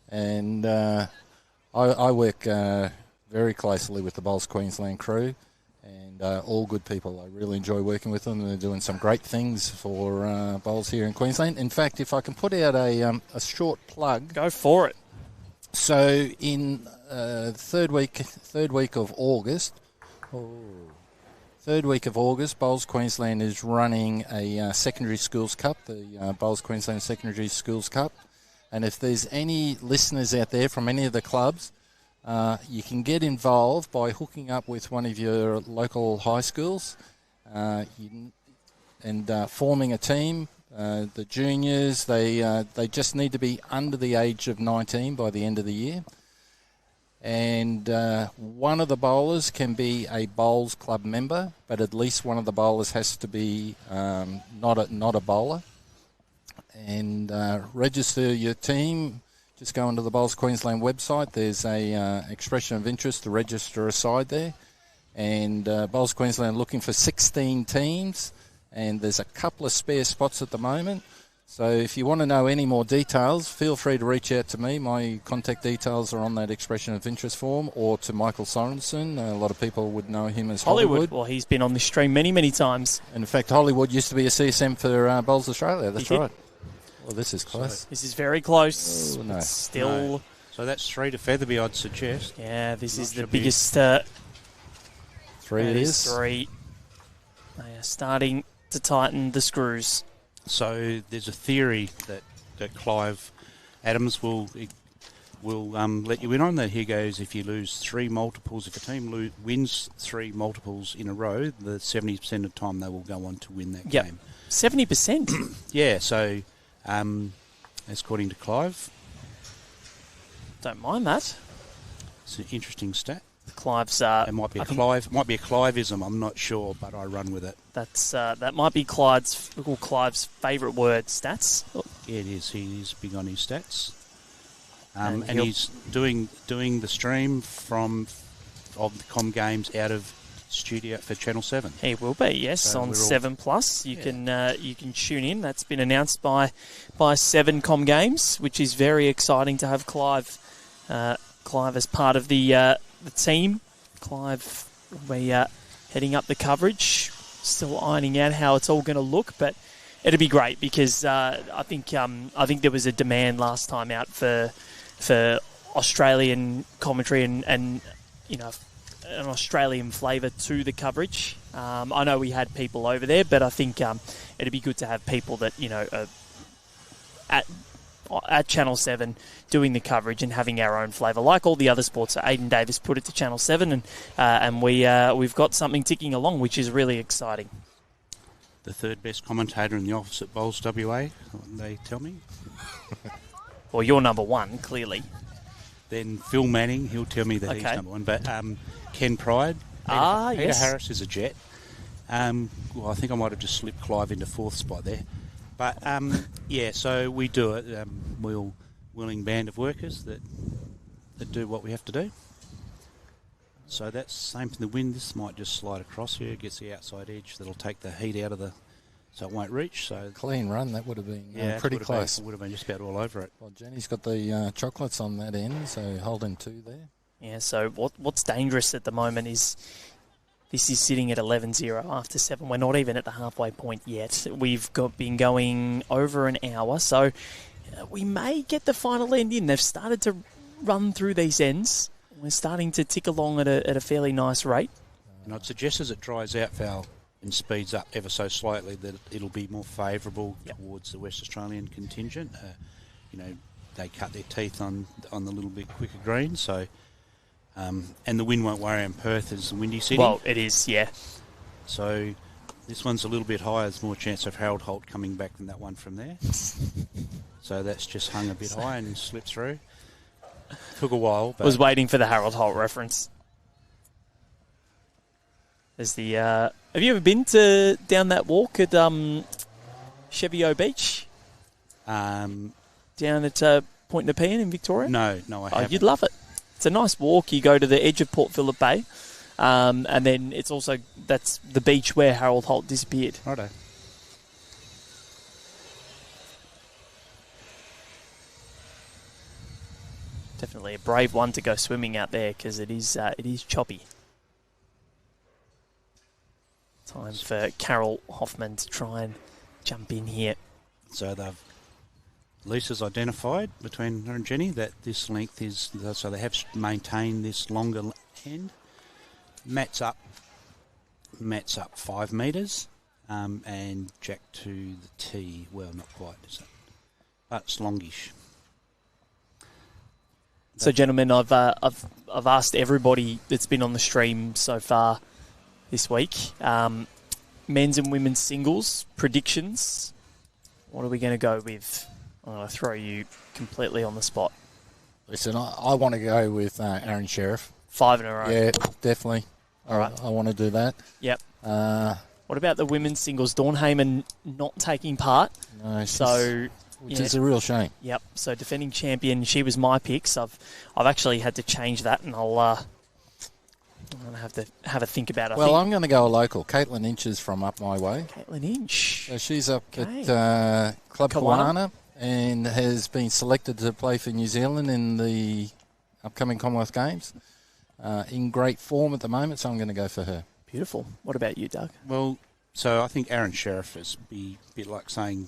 And I work very closely with the Bowls Queensland crew, and all good people. I really enjoy working with them. They're doing some great things for bowls here in Queensland. In fact, if I can put out a short plug, Go for it. so in third week of August. Third week of August, Bowls Queensland is running a secondary schools cup, the Bowls Queensland Secondary Schools Cup. And if there's any listeners out there from any of the clubs, you can get involved by hooking up with one of your local high schools and forming a team. The juniors, they just need to be under the age of 19 by the end of the year. And one of the bowlers can be a Bowls Club member, but at least one of the bowlers has to be not a bowler. And register your team. Just go onto the Bowls Queensland website. There's a expression of interest to register a side there. And Bowls Queensland looking for 16 teams, and there's a couple of spare spots at the moment. So if you want to know any more details, feel free to reach out to me. My contact details are on that expression of interest form, or to Michael Sorensen. A lot of people would know him as Hollywood. Well, he's been on this stream many, many times. And in fact, Hollywood used to be a CSM for Bowls Australia. That's right. Well, this is close. This is very close. Oh, no. It's still... No. So that's 3 to Featherby, I'd suggest. Yeah, this is the should be- biggest... 3 it is. 3. They are starting to tighten the screws. So there's a theory that Clive Adams will let you in on that. Here goes, if you lose 3 multiples, if a team wins 3 multiples in a row, the 70% of the time they will go on to win that game. 70%? Yeah, so as according to Clive, Don't mind that. it's an interesting stat. Clive's... It might be a Cliveism, I'm not sure, but I run with it. that might be Clive's favourite word, stats. Yeah, it is. He is big on his stats. And And he's doing the stream of the Com Games out of studio for Channel 7. He will be, yes, So on we're all- 7 Plus. You can tune in. That's been announced by 7 Com Games, which is very exciting to have Clive as part of the team. Clive will be heading up the coverage, still ironing out how it's all going to look, but it'll be great because I think there was a demand last time out for Australian commentary and an Australian flavour to the coverage. I know we had people over there, but I think it'd be good to have people that are at Channel 7 doing the coverage and having our own flavour, like all the other sports. So Aidan Davis put it to Channel 7, and we've got something ticking along, which is really exciting. The third best commentator in the office at Bowls WA, they tell me. Well, you're number 1, clearly. Then Phil Manning, he'll tell me that he's Okay. number 1. But Ken Pride, Peter yes. Harris is a jet. Well, I think I might have just slipped Clive into 4th spot there. But, yeah, so we do it. We're willing band of workers that do what we have to do. So that's the same for the wind. This might just slide across here. It gets the outside edge. That'll take the heat out of so it won't reach. So Clean run, that would have been yeah, pretty close. Would have been just about all over it. Well, Jenny's got the chocolates on that end, so holding 2 there. Yeah, so what's dangerous at the moment is this is sitting at 11-0 after 7. We're not even at the halfway point yet. We've been going over an hour, so we may get the final end in. They've started to run through these ends. We're starting to tick along at a fairly nice rate. And I'd suggest as it dries out, Val, and speeds up ever so slightly, that it'll be more favourable towards the West Australian contingent. They cut their teeth on the little bit quicker green, so and the wind won't worry in Perth as the windy city. Well, it is, yeah. So this one's a little bit higher. There's more chance of Harold Holt coming back than that one from there. So that's just hung a bit high and slipped through. Took a while. But I was waiting for the Harold Holt reference. There's the. Have you ever been down that walk at Chevio Beach? Um, Down at Point Nepean in Victoria? no, I haven't. You'd love it. It's a nice walk. You go to the edge of Port Phillip Bay, and then it's also that's the beach where Harold Holt disappeared. Righto. Definitely a brave one to go swimming out there because it is choppy. Time for Carol Hoffmann to try and jump in here. So Lisa's identified between her and Jenny that this length is, so they have maintained this longer end. Matt's up 5 metres, and Jack to the tee. Well, not quite, is it? But it's longish. So, gentlemen, I've asked everybody that's been on the stream so far this week, men's and women's singles predictions. What are we going to go with? I'm going to throw you completely on the spot. Listen, I want to go with Aaron Sheriff. 5 in a row. Yeah, definitely. All right. I want to do that. Yep. What about the women's singles? Dawn Heyman not taking part. No, which is a real shame. Yep. So defending champion, she was my picks. I've actually had to change that, and I'm going to have a think about it. I'm going to go a local. Caitlin Inch is from up my way. Caitlin Inch. So she's up Okay. at Club Kawana. Kawana and has been selected to play for New Zealand in the upcoming Commonwealth Games. In great form at the moment, so I'm going to go for her. Beautiful. What about you, Doug? Well, so I think Aaron Sheriff is a bit like saying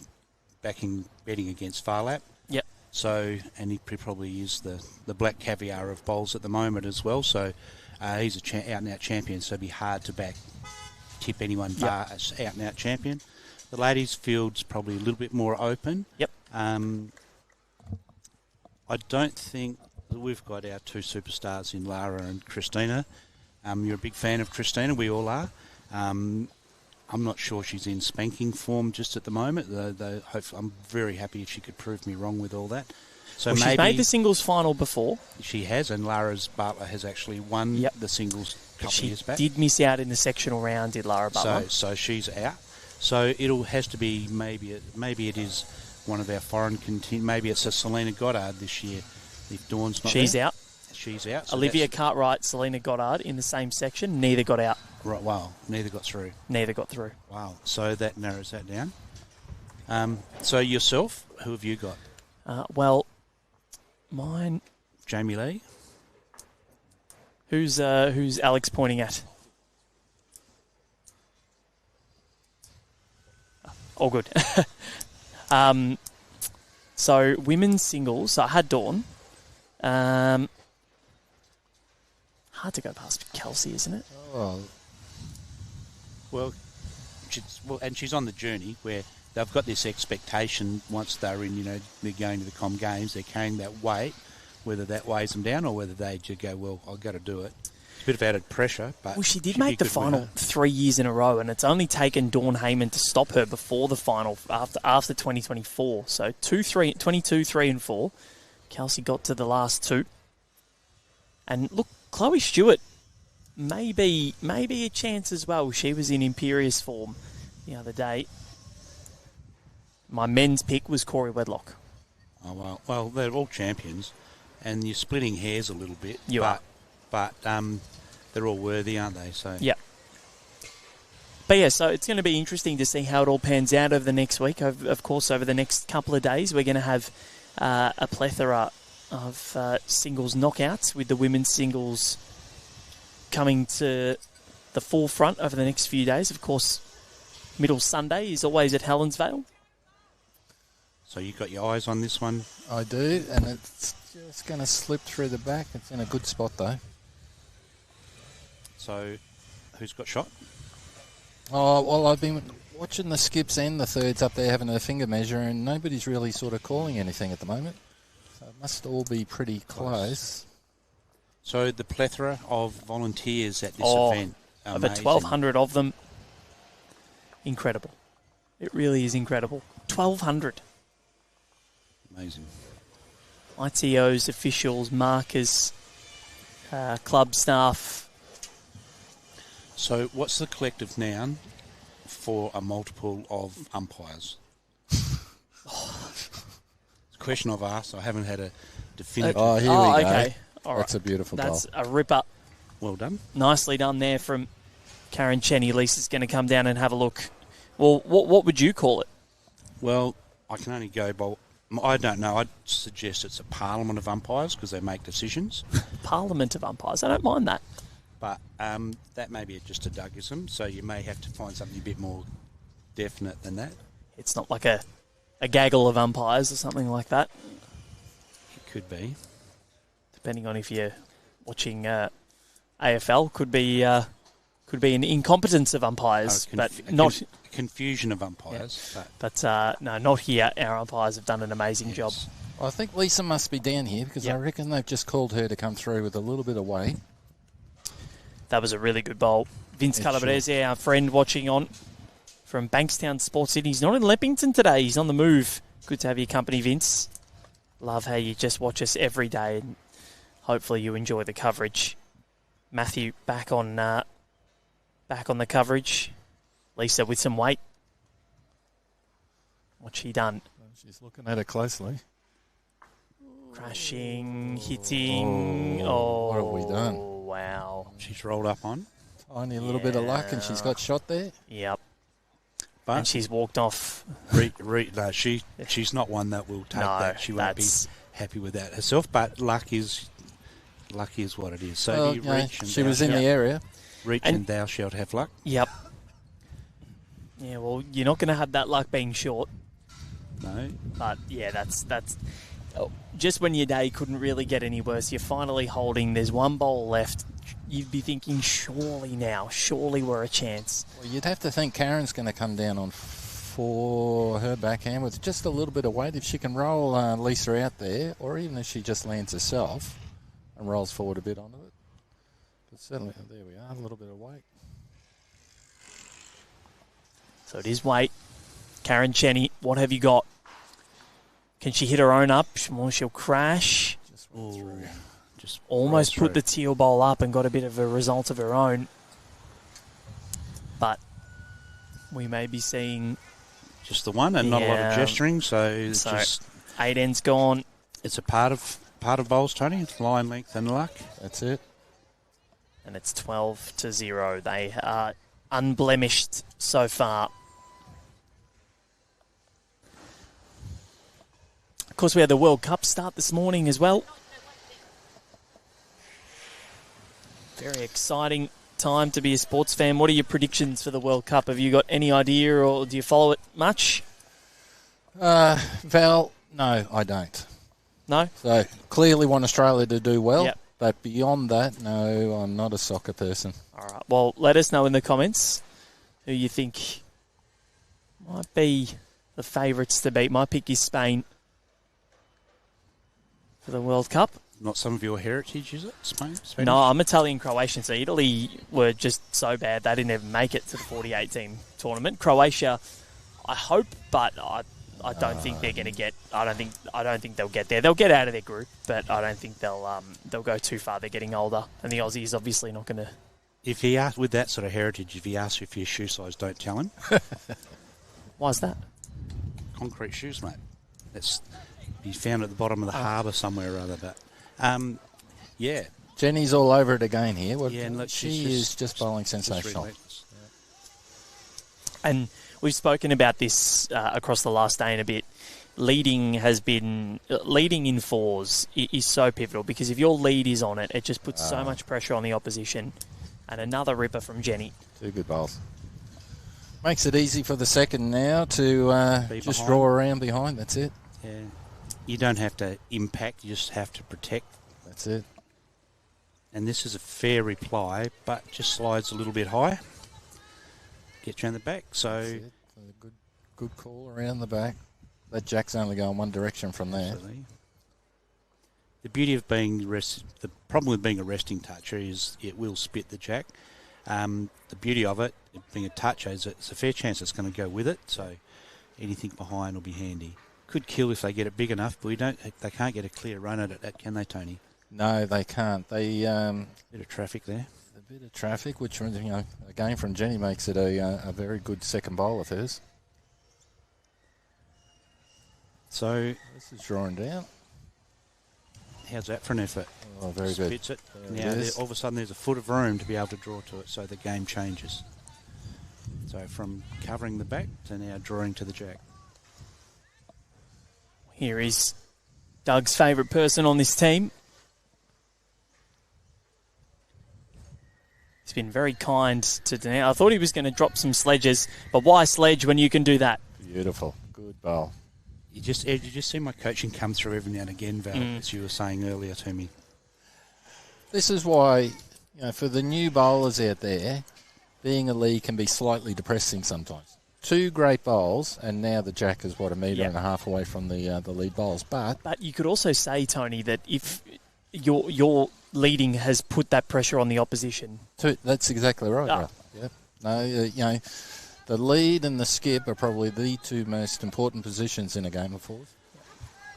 betting against Farlap. Yep. So, and he probably is the black caviar of bowls at the moment as well. So, he's a out-and-out champion. So, it'd be hard to tip anyone bar out-and-out champion. The ladies' field's probably a little bit more open. Yep. I don't think we've got our two superstars in Lara and Christina. You're a big fan of Christina. We all are. I'm not sure she's in spanking form just at the moment. Though I'm very happy if she could prove me wrong with all that. So she's made the singles final before. She has, and Lara's Butler has actually won the singles a couple of years back. She did miss out in the sectional round, did Lara Butler. So she's out. So has to be maybe it is one of our foreign maybe it's a Selena Goddard this year. If Dawn's not She's there. out. She's out. So Olivia Cartwright, Selena Goddard in the same section. Neither got out. Right. Wow. Neither got through. Neither got through. Wow. So that narrows that down. So yourself, who have you got? Well, mine. Jamie Lee. Who's Alex pointing at? All good. So women's singles. So I had Dawn. Hard to go past Kelsey, isn't it? Well, and she's on the journey where they've got this expectation once they're in, they're going to the Com Games, they're carrying that weight, whether that weighs them down or whether they just go, well, I've got to do it. It's a bit of added pressure, but... Well, she did make the final 3 years in a row, and it's only taken Dawn Heyman to stop her before the final after 2024. So 22, 3 and 4. Kelsey got to the last two. And look, Chloe Stewart, maybe a chance as well. She was in imperious form the other day. My men's pick was Corey Wedlock. Oh, well, they're all champions, and you're splitting hairs a little bit. You are. But they're all worthy, aren't they? So yeah. But yeah, so it's going to be interesting to see how it all pans out over the next week. Of course, over the next couple of days, we're going to have a plethora of singles knockouts, with the women's singles coming to the forefront over the next few days. Of course, Middle Sunday is always at Helensvale. So you got your eyes on this one? I do, and it's just going to slip through the back. It's in a good spot, though. So, who's got shot? Oh, well, I've been watching the skips and the thirds up there having a finger measure, and nobody's really sort of calling anything at the moment. So it must all be pretty close. So the plethora of volunteers at this event. Over 1,200 of them. Incredible. It really is incredible. 1,200. Amazing. ITOs, officials, markers, club staff. So what's the collective noun for a multiple of umpires? It's a question I've asked. I haven't had a definitive... Oh, here we go. Okay. All That's right. a beautiful goal. That's a ripper. Well done. Nicely done there from Karen Chenney. Lisa's going to come down and have a look. Well, what would you call it? Well, I can only go by... I don't know. I'd suggest it's a parliament of umpires because they make decisions. Parliament of umpires. I don't mind that. But that may be just a Dougism, so you may have to find something a bit more definite than that. It's not like a gaggle of umpires or something like that. It could be. Depending on if you're watching AFL, could be an incompetence of umpires, confusion of umpires. Yeah. But no, not here. Our umpires have done an amazing job. I think Lisa must be down here because I reckon they've just called her to come through with a little bit of weight. That was a really good bowl. Vince Calabrese, our friend watching on from Bankstown Sports City. He's not in Leppington today. He's on the move. Good to have your company, Vince. Love how you just watch us every day, and hopefully you enjoy the coverage. Matthew back on the coverage. Lisa with some weight. What's she done? She's looking at it closely. Crashing, hitting. What have we done? Wow. She's rolled up on. Only a little bit of luck, and she's got shot there. Yep. But and she's walked off. No, she's not one that will take that. She won't be happy with that herself. But luck is what it is. So you reach and she was in the area. Reach and thou shalt have luck. Yep. Yeah, well, you're not going to have that luck being short. No. No. But yeah, that's just when your day couldn't really get any worse. You're finally holding. There's one bowl left. You'd be thinking, surely we're a chance. Well, you'd have to think Karen's going to come down on for her backhand with just a little bit of weight. If she can roll Lisa out there, or even if she just lands herself and rolls forward a bit onto it. But certainly, there we are, a little bit of weight. So it is weight. Karen Chenney, what have you got? Can she hit her own up? She'll crash. Just went through. Just almost put the teal bowl up and got a bit of a result of her own. But we may be seeing just the one and not a lot of gesturing. So it's just 8 ends gone. It's a part of bowls, Tony. It's line length and luck. That's it. And it's 12-0. They are unblemished so far. Of course, we had the World Cup start this morning as well. Very exciting time to be a sports fan. What are your predictions for the World Cup? Have you got any idea, or do you follow it much? Val, no, I don't. No? So, clearly want Australia to do well. Yep. But beyond that, no, I'm not a soccer person. All right. Well, let us know in the comments who you think might be the favourites to beat. My pick is Spain for the World Cup. Not some of your heritage, is it? Spain? Spanish? No, I'm Italian-Croatian, so Italy were just so bad they didn't even make it to the 48-team tournament. Croatia, I hope, but I don't think they're going to get. I don't think they'll get there. They'll get out of their group, but I don't think they'll go too far. They're getting older, and the Aussies obviously not going to. If he asks with that sort of heritage, if he asks you for your shoe size, don't tell him. Why's that? Concrete shoes, mate. That's be found at the bottom of the harbour somewhere or other. But yeah, Jenny's all over it again here. Yeah, and look, she is just bowling sensational. And we've spoken about this across the last day and a bit. Leading in fours is so pivotal, because if your lead is on it, it just puts so much pressure on the opposition. And another ripper from Jenny. 2 good bowls. Makes it easy for the second now to just draw around behind. That's it. Yeah. You don't have to impact, you just have to protect. That's it. And this is a fair reply, but just slides a little bit high. Get you on the back. So good call around the back. That jack's only going one direction from there. Absolutely. The beauty of being the problem with being a resting toucher is it will spit the jack. The beauty of it being a toucher is it's a fair chance it's going to go with it. So anything behind will be handy. Could kill if they get it big enough, but they can't get a clear run at it, can they, Tony? No, they can't. They bit of traffic there. A bit of traffic, which, again from Jenny makes it a very good second bowl of hers. So this is drawing down. How's that for an effort? Oh, very Spits good. It. Now all of a sudden there's a foot of room to be able to draw to it, so the game changes. So from covering the back to now drawing to the jack. Here is Doug's favourite person on this team. He's been very kind to Danielle. I thought he was going to drop some sledges, but why sledge when you can do that? Beautiful. Good bowl. You just see my coaching come through every now and again, Val, as you were saying earlier to me. This is why, for the new bowlers out there, being a lead can be slightly depressing sometimes. 2 great bowls, and now the jack is, a metre and a half away from the lead bowls. But you could also say, Tony, that if your leading has put that pressure on the opposition. That's exactly right. Right. Yep. No, the lead and the skip are probably the 2 most important positions in a game of fours.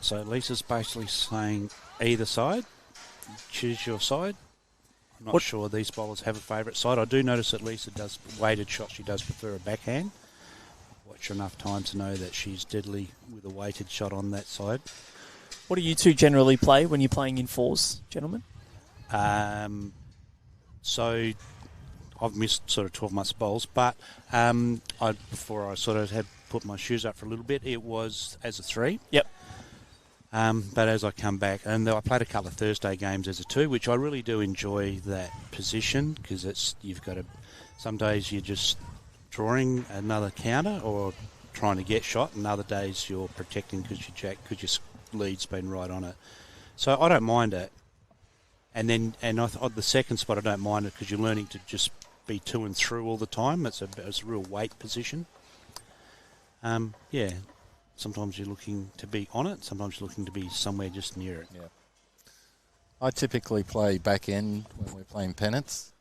So Lisa's basically saying either side, choose your side. I'm not sure these bowlers have a favourite side. I do notice that Lisa does weighted shots. She does prefer a backhand. Watch enough time to know that she's deadly with a weighted shot on that side. What do you two generally play when you're playing in fours, gentlemen? So I've missed sort of 12 months bowls, but before I sort of had put my shoes up for a little bit, it was as a 3. Yep. But as I come back, and I played a couple of Thursday games as a 2, which I really do enjoy that position, because some days you're just drawing another counter or trying to get shot, and other days you're protecting because your lead's been right on it. So I don't mind it. And then on the second spot, I don't mind it because you're learning to just be to and through all the time. It's a real weight position. Sometimes you're looking to be on it. Sometimes you're looking to be somewhere just near it. Yeah. I typically play back end when we're playing pennants,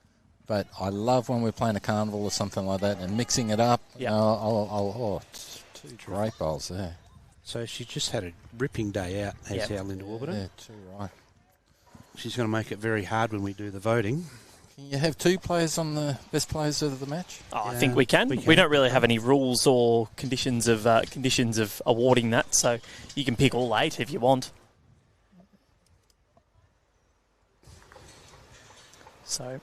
but I love when we're playing a carnival or something like that and mixing it up. Yeah. Two great bowls there. So she just had a ripping day out, has our Linda Warburton. Yeah, too right. She's going to make it very hard when we do the voting. Can you have two players on the best players of the match? Oh, I think we can. We don't really have any rules or conditions of awarding that, so you can pick all 8 if you want. So,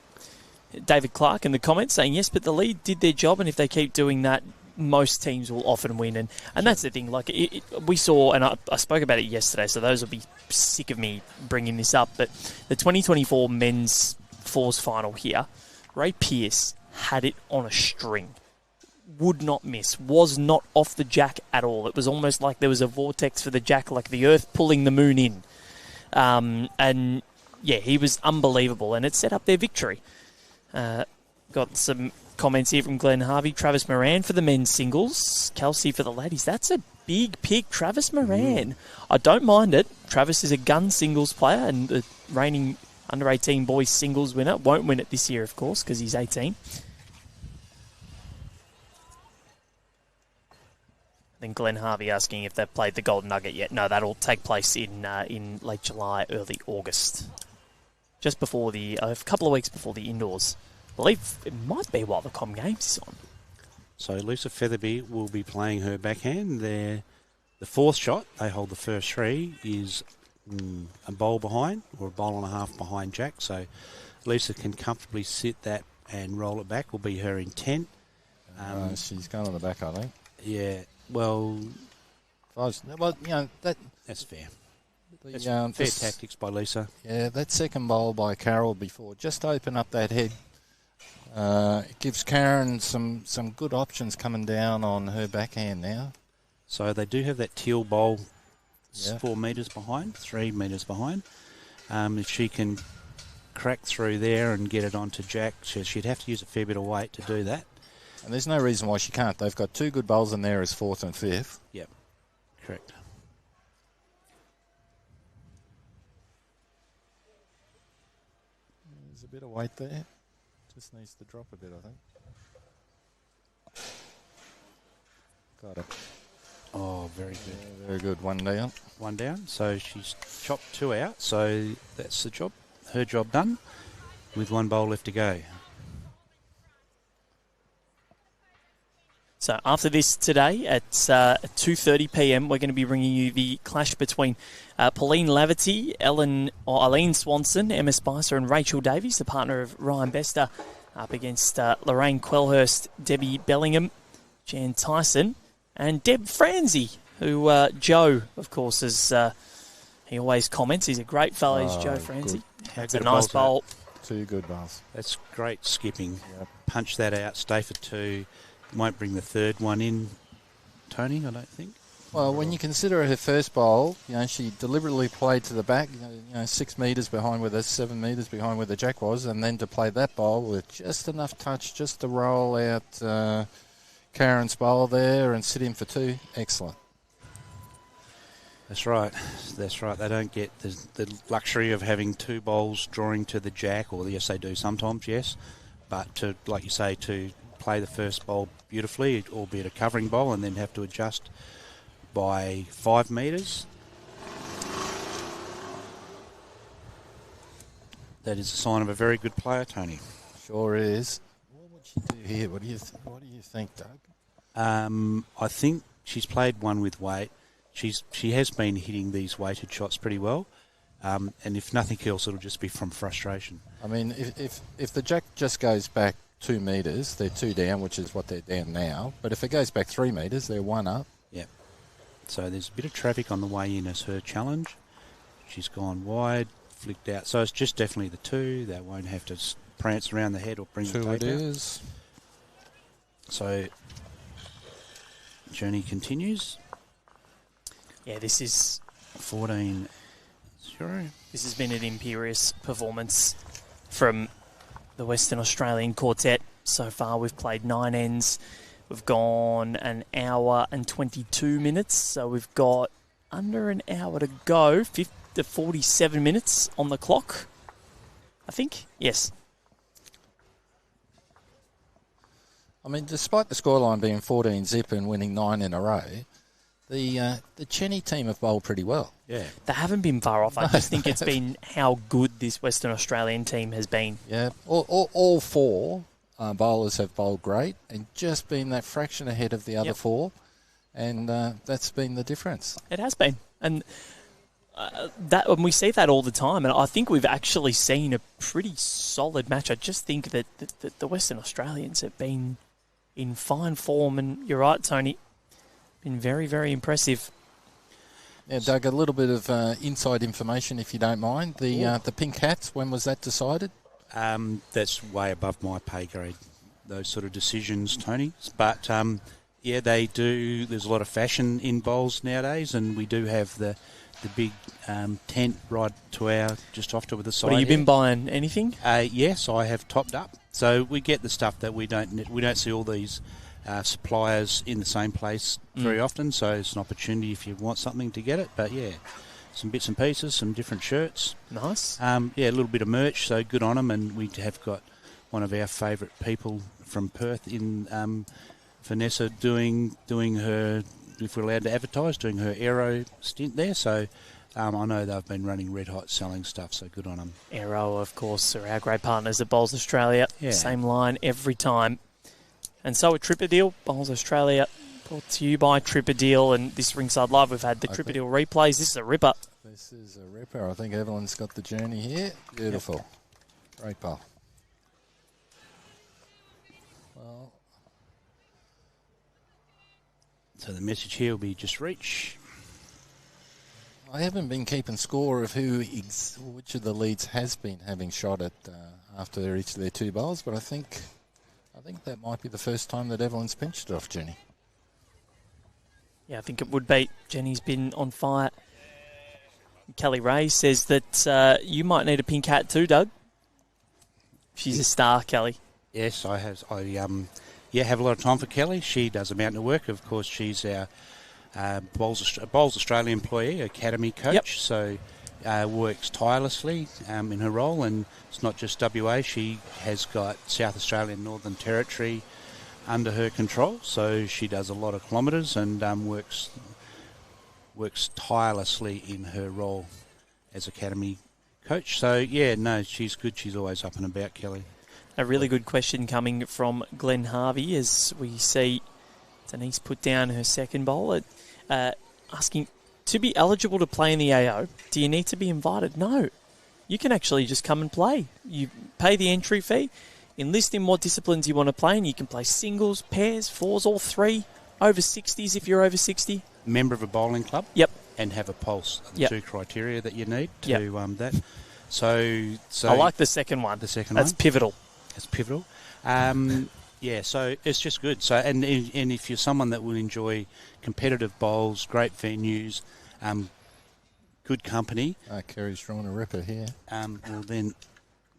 David Clark in the comments saying, yes, but the lead did their job, and if they keep doing that, most teams will often win. And that's the thing. Like we saw, and I spoke about it yesterday, so those will be sick of me bringing this up, but the 2024 men's fours final here, Ray Pearce had it on a string. Would not miss. Was not off the jack at all. It was almost like there was a vortex for the jack, like the earth pulling the moon in. And yeah, he was unbelievable, and it set up their victory. Got some comments here from Glenn Harvey. Travis Moran for the men's singles. Kelsey for the ladies. That's a big pick, Travis Moran. I don't mind it. Travis is a gun singles player and the reigning under-18 boys singles winner. Won't win it this year, of course, because he's 18. Then Glenn Harvey asking if they've played the Golden Nugget yet. No, that'll take place in late July, early August. Just before a couple of weeks before the indoors. I believe it might be while the Com Games is on. So Lisa Featherby will be playing her backhand. The fourth shot, they hold the first 3, is a bowl behind, or a bowl and a half behind Jack. So Lisa can comfortably sit that and roll it back, will be her intent. She's going on the back, I think. Yeah, well, that's fair. That's fair tactics by Lisa. Yeah, that second bowl by Carol before, just to open up that head. It gives Karen some good options coming down on her backhand now. So they do have that teal bowl 4 metres behind, 3 metres behind. If she can crack through there and get it onto Jack, she'd have to use a fair bit of weight to do that. And there's no reason why she can't. They've got 2 good bowls in there as 4th and 5th. Yep, correct. There's a bit of weight there. Just needs to drop a bit, I think. Got it. Oh, very good. Yeah, very good. 1 down. 1 down. So she's chopped 2 out. So that's the job. Her job done with 1 bowl left to go. So after this today at 2:30 p.m, we're going to be bringing you the clash between Pauline Laverty, Eileen Swanson, Emma Spicer and Rachel Davies, the partner of Ryan Bester, up against Lorraine Quellhurst, Debbie Bellingham, Jan Tyson and Deb Franzi, who Joe, of course, is he always comments. He's a great fellow, he's Joe Franzi. It's a nice bowl. 2 good bowls. That's great skipping. Yep. Punch that out, stay for 2. Won't bring the third one in, Tony, I don't think. Well, when you consider her first bowl, she deliberately played to the back, 6 metres behind where the 7 metres behind where the Jack was, and then to play that bowl with just enough touch just to roll out Karen's bowl there and sit in for 2. Excellent. That's right. That's right. They don't get the luxury of having 2 bowls drawing to the Jack, or yes, they do sometimes, yes. But to, like you say, to play the first bowl beautifully, albeit a covering bowl, and then have to adjust by 5 metres. That is a sign of a very good player, Tony. Sure is. What would she do here? What do you think, Doug? I think she's played one with weight. She has been hitting these weighted shots pretty well, and if nothing else, it'll just be from frustration. I mean, if the Jack just goes back 2 metres, they're 2 down, which is what they're down now. But if it goes back 3 metres, they're 1 up. Yeah. So there's a bit of traffic on the way in as her challenge. She's gone wide, flicked out. So it's just definitely the 2. They won't have to prance around the head or bring the 2 tape it out. is. So journey continues. Yeah, this is 14-0. This has been an imperious performance from the Western Australian quartet. So far, we've played 9 ends. We've gone an hour and 22 minutes. So we've got under an hour to go, 47 minutes on the clock, I think. Yes. I mean, despite the scoreline being 14-0 and winning 9 in a row, the Chenney team have bowled pretty well. Yeah. They haven't been far off. I just think it's been how good this Western Australian team has been. Yeah, all 4 bowlers have bowled great and just been that fraction ahead of the other 4, and that's been the difference. It has been. And and we see that all the time, and I think we've actually seen a pretty solid match. I just think that the Western Australians have been in fine form, and you're right, Tony, been very, very impressive. Yeah, Doug, a little bit of inside information, if you don't mind. The pink hats, when was that decided? That's way above my pay grade, those sort of decisions, Tony. But, yeah, they do. There's a lot of fashion in bowls nowadays, and we do have the big tent right to just off to the side. What, have you been buying anything? Yes, I have topped up. So we get the stuff that we don't see all these suppliers in the same place very often. So it's an opportunity if you want something to get it. But yeah, some bits and pieces, some different shirts. Nice. Yeah, a little bit of merch. So good on them. And we have got one of our favourite people from Perth in Vanessa doing her, if we're allowed to advertise, doing her aero stint there. So I know they've been running red hot selling stuff, so good on them. Aero, of course, are our great partners at Bowls Australia. Yeah. Same line every time. And so at Tripadil, Bowls Australia, brought to you by Tripadil. And this Ringside Live, we've had the Tripadil replays. This is a ripper. This is a ripper. I think Evelyn's got the journey here. Beautiful. Yep. Great bowl. Well, so the message here will be just reach. I haven't been keeping score of which of the leads has been having shot at after each of their 2 bowls, but I think that might be the first time that Evelyn's pinched it off Jenny. Yeah, I think it would be. Jenny's been on fire. Kelly Ray says that you might need a pink hat too, Doug. She's a star, Kelly. Yes, I have. I have a lot of time for Kelly. She does a mountain of work. Of course, she's our Bowls Australia employee, academy coach. So works tirelessly in her role, and it's not just WA. She has got South Australia and Northern Territory under her control. So she does a lot of kilometres and works tirelessly in her role as academy coach. So yeah, no, she's good. She's always up and about, Kelly. A really good question coming from Glenn Harvey as we see Denise put down her second bowl, asking, to be eligible to play in the AO, do you need to be invited? No. You can actually just come and play. You pay the entry fee, enlist in what disciplines you want to play, and you can play singles, pairs, fours, all 3, over 60s if you're over 60. Member of a bowling club. Yep. And have a pulse. The 2 criteria that you need to that. So I like the second one. That's pivotal. That's pivotal. Yeah, so it's just good. So, and if you're someone that will enjoy competitive bowls, great venues, good company. Kerry's drawing a ripper here. Well, then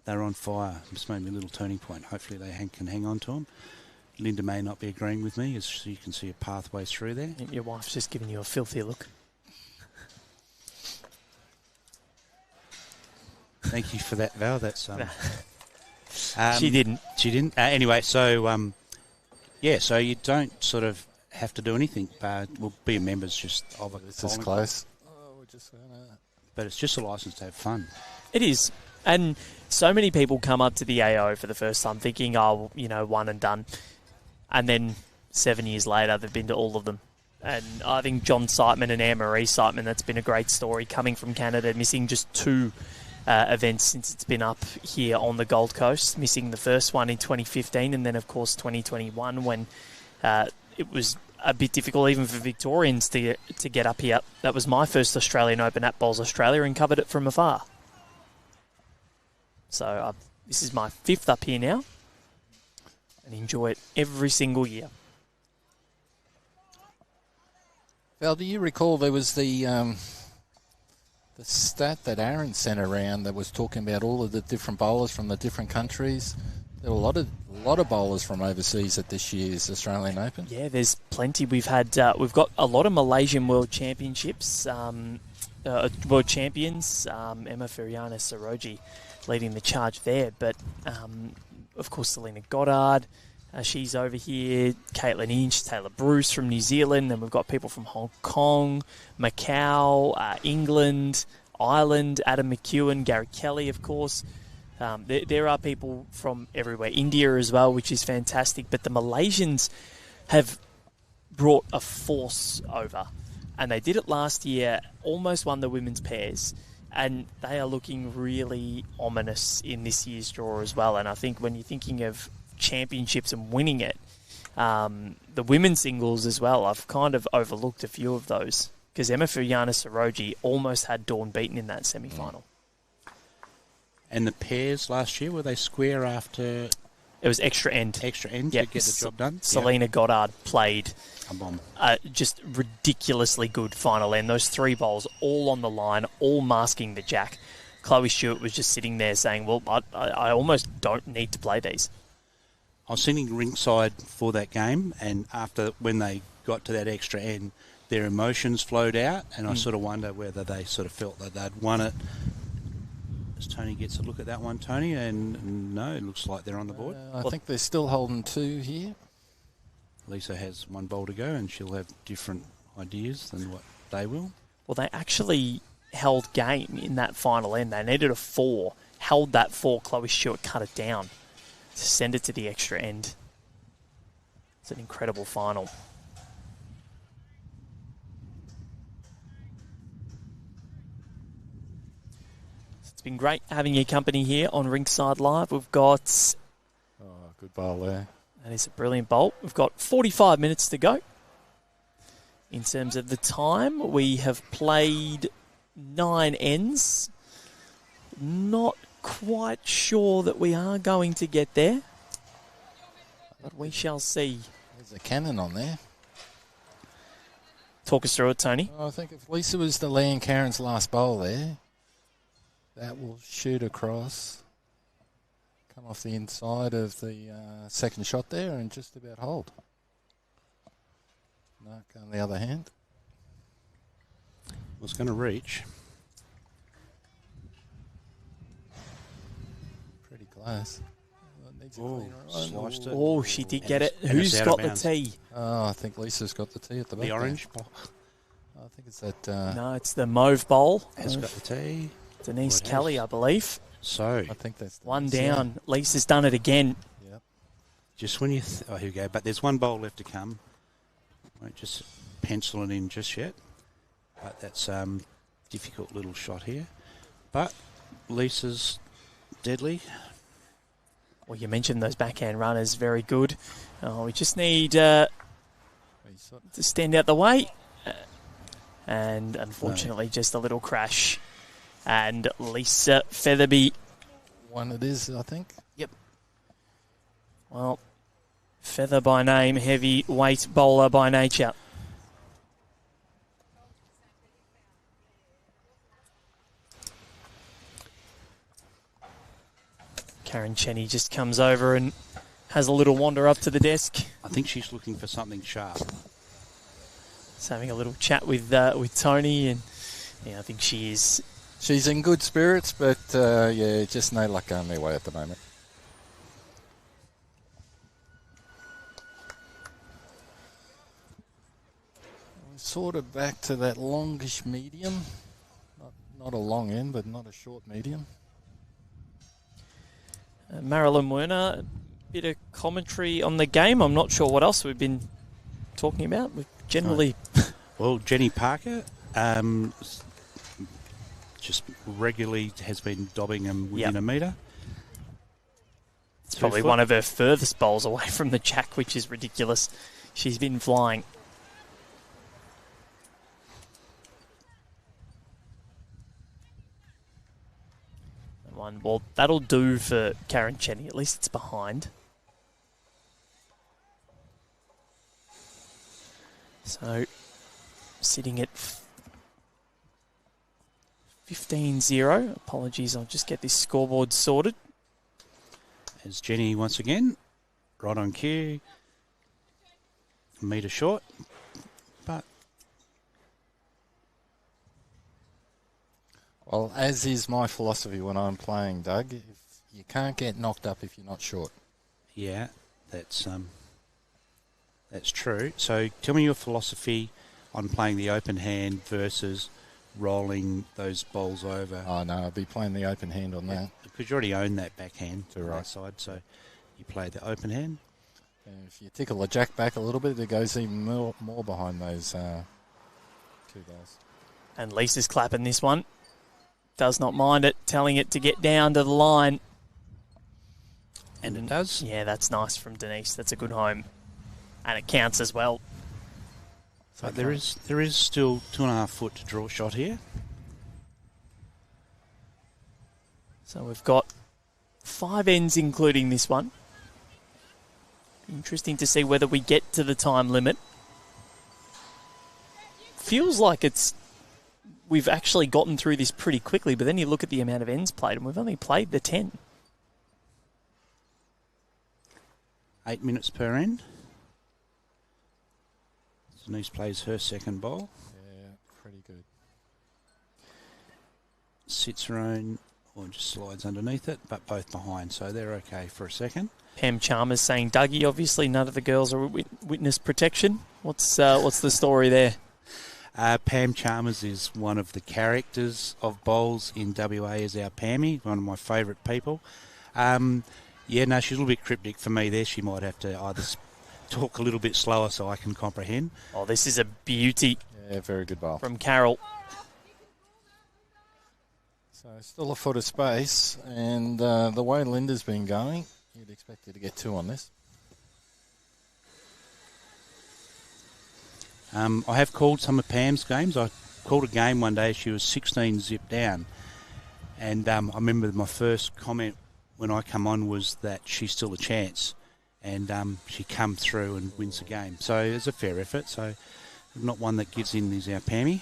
they're on fire. It's made me a little turning point. Hopefully they can hang on to them. Linda may not be agreeing with me, as you can see a pathway through there. Your wife's just giving you a filthy look. Thank you for that, Val. That's she didn't. She didn't. Anyway, so so you don't sort of have to do anything. We'll be members just of a. This is close. We're just gonna. But it's just a license to have fun. It is, and so many people come up to the AO for the first time thinking, oh, one and done, and then 7 years later they've been to all of them. And I think John Siteman and Anne-Marie Siteman, that's been a great story, coming from Canada, missing just 2 events since it's been up here on the Gold Coast, missing the first one in 2015 and then, of course, 2021 when it was a bit difficult even for Victorians to get up here. That was my first Australian Open at Bowls Australia and covered it from afar. So this is my 5th up here now and enjoy it every single year. Val, do you recall there was the stat that Aaron sent around that was talking about all of the different bowlers from the different countries? There were a lot of bowlers from overseas at this year's Australian Open. Yeah, there's plenty. We've got a lot of Malaysian World Championships, World Champions. Emma Feriana Saroji leading the charge there, but of course Selena Goddard. She's over here. Caitlin Inch, Taylor Bruce from New Zealand. And we've got people from Hong Kong, Macau, England, Ireland, Adam McEwen, Gary Kelly, of course. There are people from everywhere. India as well, which is fantastic. But the Malaysians have brought a force over. And they did it last year, almost won the women's pairs. And they are looking really ominous in this year's draw as well. And I think when you're thinking of championships and winning it, the women's singles as well, I've kind of overlooked a few of those because Emma Fuyana Saroji almost had Dawn beaten in that semi-final. And the pairs last year, were they square after? It was extra end. Extra end yep. to get the job done? Selena Goddard played a bomb. Just ridiculously good final end. Those three bowls all on the line, all masking the jack. Chloe Stewart was just sitting there saying, well, I almost don't need to play these. I was sitting rinkside for that game, and when they got to that extra end, their emotions flowed out, and I sort of wonder whether they sort of felt that they'd won it. As Tony gets a look at that one, Tony, and no, it looks like they're on the board. I think they're still holding 2 here. Lisa has 1 bowl to go, and she'll have different ideas than what they will. Well, they actually held game in that final end. They needed a 4, held that 4. Chloe Stewart cut it down to send it to the extra end. It's an incredible final. It's been great having your company here on Rinkside Live. We've got... good bowl there. That is a brilliant bowl. We've got 45 minutes to go. In terms of the time, we have played 9 ends. Not quite sure that we are going to get there, but we shall see. There's a cannon on there. Talk us through it, Tony. I think if Lisa was to land Karen's last bowl there, that will shoot across, come off the inside of the second shot there and just about hold. No, go on the other hand. Was going to reach. Pretty close. Sliced it. Oh, she did get it. And Who's it's out got of the bounds. tee? Oh, I think Lisa's got the tee at the back. The orange. I think it's that. No, it's the mauve bowl. Has got the tee. Denise Kelly, I believe. So, I think that's the one down. Lisa's done it again. Yep. just when you... oh, here we go. But there's 1 bowl left to come. Won't just pencil it in just yet. But that's difficult little shot here. But Lisa's deadly. Well, you mentioned those backhand runners, very good. We just need to stand out the way. And unfortunately, just a little crash. And Lisa Featherby. One it is, I think. Yep. Well, Feather by name, heavyweight bowler by nature. Karen Chenney just comes over and has a little wander up to the desk. I think she's looking for something sharp. Just having a little chat with Tony, and yeah, I think she is. She's in good spirits, but yeah, just no luck going their way at the moment. We're sort of back to that longish medium. Not a long end, but not a short medium. Marilyn Werner, a bit of commentary on the game. I'm not sure what else we've been talking about. We've generally... Well, Jenny Parker just regularly has been dobbing them within a metre. It's probably one of her furthest bowls away from the jack, which is ridiculous. She's been flying. Well, that'll do for Karen Chenney. At least it's behind. So, sitting at 15-0. Apologies, I'll just get this scoreboard sorted. As Chenney once again, right on cue, a metre short, but Well, as is my philosophy when I'm playing, Doug, if you can't get knocked up if you're not short. yeah, that's true. So tell me your philosophy on playing the open hand versus rolling those bowls over. Oh, no, I'll be playing the open hand on that. Because you already own that backhand to the Right. right side, so you play the open hand. And if you tickle the jack back a little bit, it goes even more behind those 2 bowls. And Lisa's clapping this one. Does not mind it, telling it to get down to the line. And it does. Yeah, that's nice from Denise. That's a good home. And it counts as well. But there is still 2.5 foot to draw shot here. So we've got 5 ends including this one. Interesting to see whether we get to the time limit. Feels like we've actually gotten through this pretty quickly, but then you look at the amount of ends played and we've only played the 10. 8 minutes per end. Denise plays her second bowl. Yeah, pretty good. Sits her own, or just slides underneath it, but both behind, so they're okay for a second. Pam Chalmers saying, Dougie, obviously none of the girls are witness protection. What's the story there? Pam Chalmers is one of the characters of bowls in WA, is our Pammy, one of my favourite people. She's a little bit cryptic for me there. She might have to either talk a little bit slower so I can comprehend. Oh, this is a beauty. Yeah, very good bowl. From Carol. So still a foot of space, and the way Linda's been going, you'd expect her to get 2 on this. I have called some of Pam's games. I called a game one day. She was 16 zip down. And I remember my first comment when I come on was that she's still a chance. And she come through and wins the game. So it's a fair effort. So not one that gives in is our Pammy.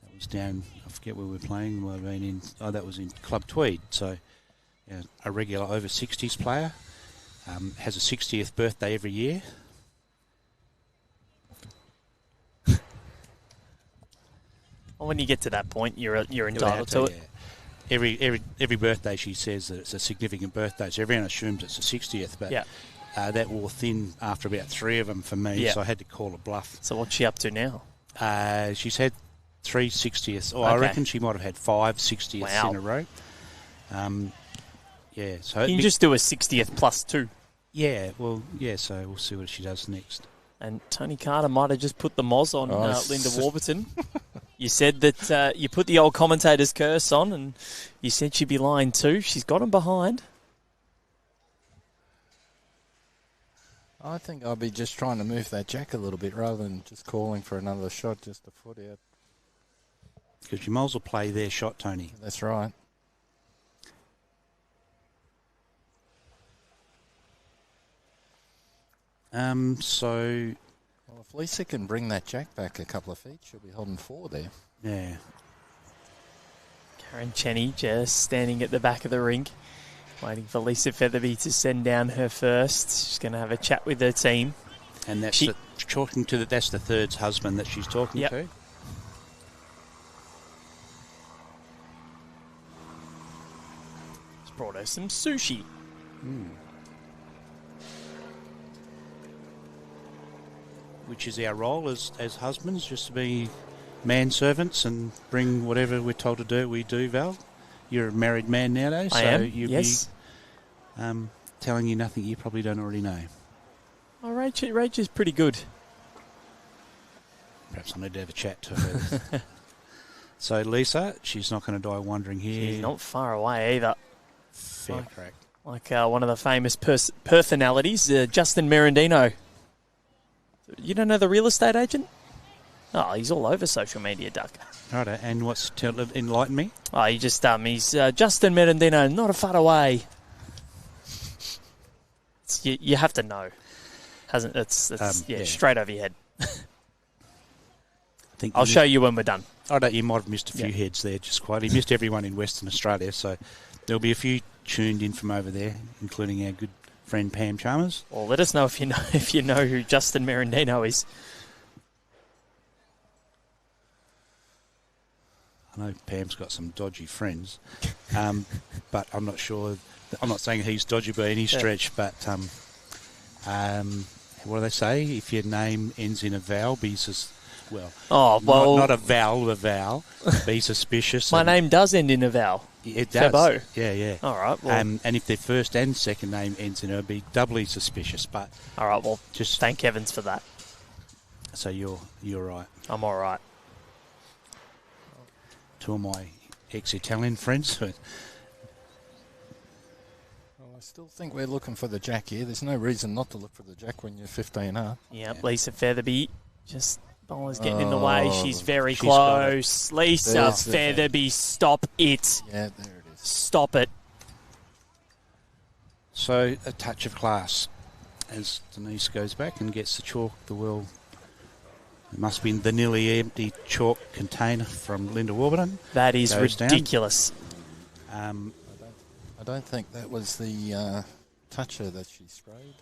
That was down, I forget where we were playing. Might have been that was in Club Tweed. So a regular over 60s player. Has a 60th birthday every year. Well, when you get to that point, you're entitled to it. Yeah. Every birthday she says that it's a significant birthday, so everyone assumes it's a 60th, but that wore thin after about 3 of them for me, so I had to call a bluff. So what's she up to now? She's had 3 60ths, or Okay. I reckon she might have had 5 60ths in a row. So Can you just do a 60th plus 2? Yeah, so we'll see what she does next. And Tony Carter might have just put the moz on Linda Warburton. You said that you put the old commentator's curse on, and you said she'd be lying too. She's got him behind. I think I'll be just trying to move that jack a little bit rather than just calling for another shot just a foot out. Because you might as well play their shot, Tony. That's right. Well, if Lisa can bring that jack back a couple of feet, she'll be holding 4 there. Yeah. Karen Chenney just standing at the back of the rink, waiting for Lisa Featherby to send down her first. She's going to have a chat with her team. And that's that's the third's husband that she's talking to. It's brought her some sushi. Which is our role as husbands, just to be manservants and bring whatever we're told to do, we do, Val. You're a married man nowadays, I am, yes. Be telling you nothing you probably don't already know. Oh, Rach is pretty good. Perhaps I need to have a chat to her. So, Lisa, she's not going to die wandering here. She's not far away either. Fair crack. Like one of the famous personalities, Justin Merendino. You don't know the real estate agent? Oh, he's all over social media, Duck. Right, and enlighten me? Oh, he's Justin Merendino, not a far away. You have to know. It's straight over your head. think I'll show you when we're done. I don't. You might have missed a few heads there. Just quietly missed everyone in Western Australia. So there'll be a few tuned in from over there, including our good friend Pam Chalmers. Well, let us know if you know who Justin Merendino is. I know Pam's got some dodgy friends, but I'm not sure. I'm not saying he's dodgy by any stretch, but what do they say? If your name ends in a vowel, be not a vowel, be suspicious. My name does end in a vowel. It does. Febo. Yeah. All right. Well, and if their first and second name ends in a, be doubly suspicious. But all right. Well, just thank heavens for that. So you're right. I'm all right. Two of my ex-Italian friends. Well, I still think we're looking for the jack here. There's no reason not to look for the jack when you're 15 up. Yep, Lisa Featherby just bowler's getting in the way. She's very She's close. Lisa There's the Featherby, stop it. Yeah, there it is. Stop it. So a touch of class as Denise goes back and gets the chalk. It must be the nearly empty chalk container from Linda Warburton. That is ridiculous. I don't think that was the toucher that she sprayed.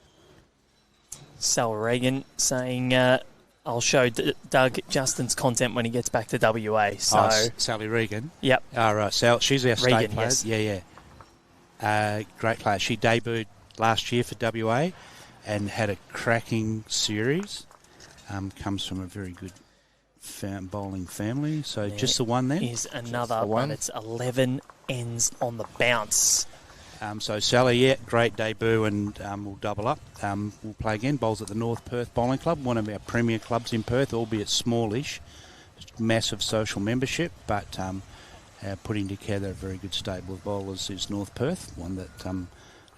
Sal Regan saying, I'll show Doug Justin's content when he gets back to WA. So Sally Regan. Yep. Right, Sal, she's our state Regan, player. yes. Yeah. Great player. She debuted last year for WA and had a cracking series. Comes from a very good bowling family. So there just the one then. Is another one. It's 11 ends on the bounce. So Sally, great debut, and we'll double up. We'll play again. Bowls at the North Perth Bowling Club, one of our premier clubs in Perth, albeit smallish. Massive social membership, but putting together a very good stable of bowlers is North Perth, one that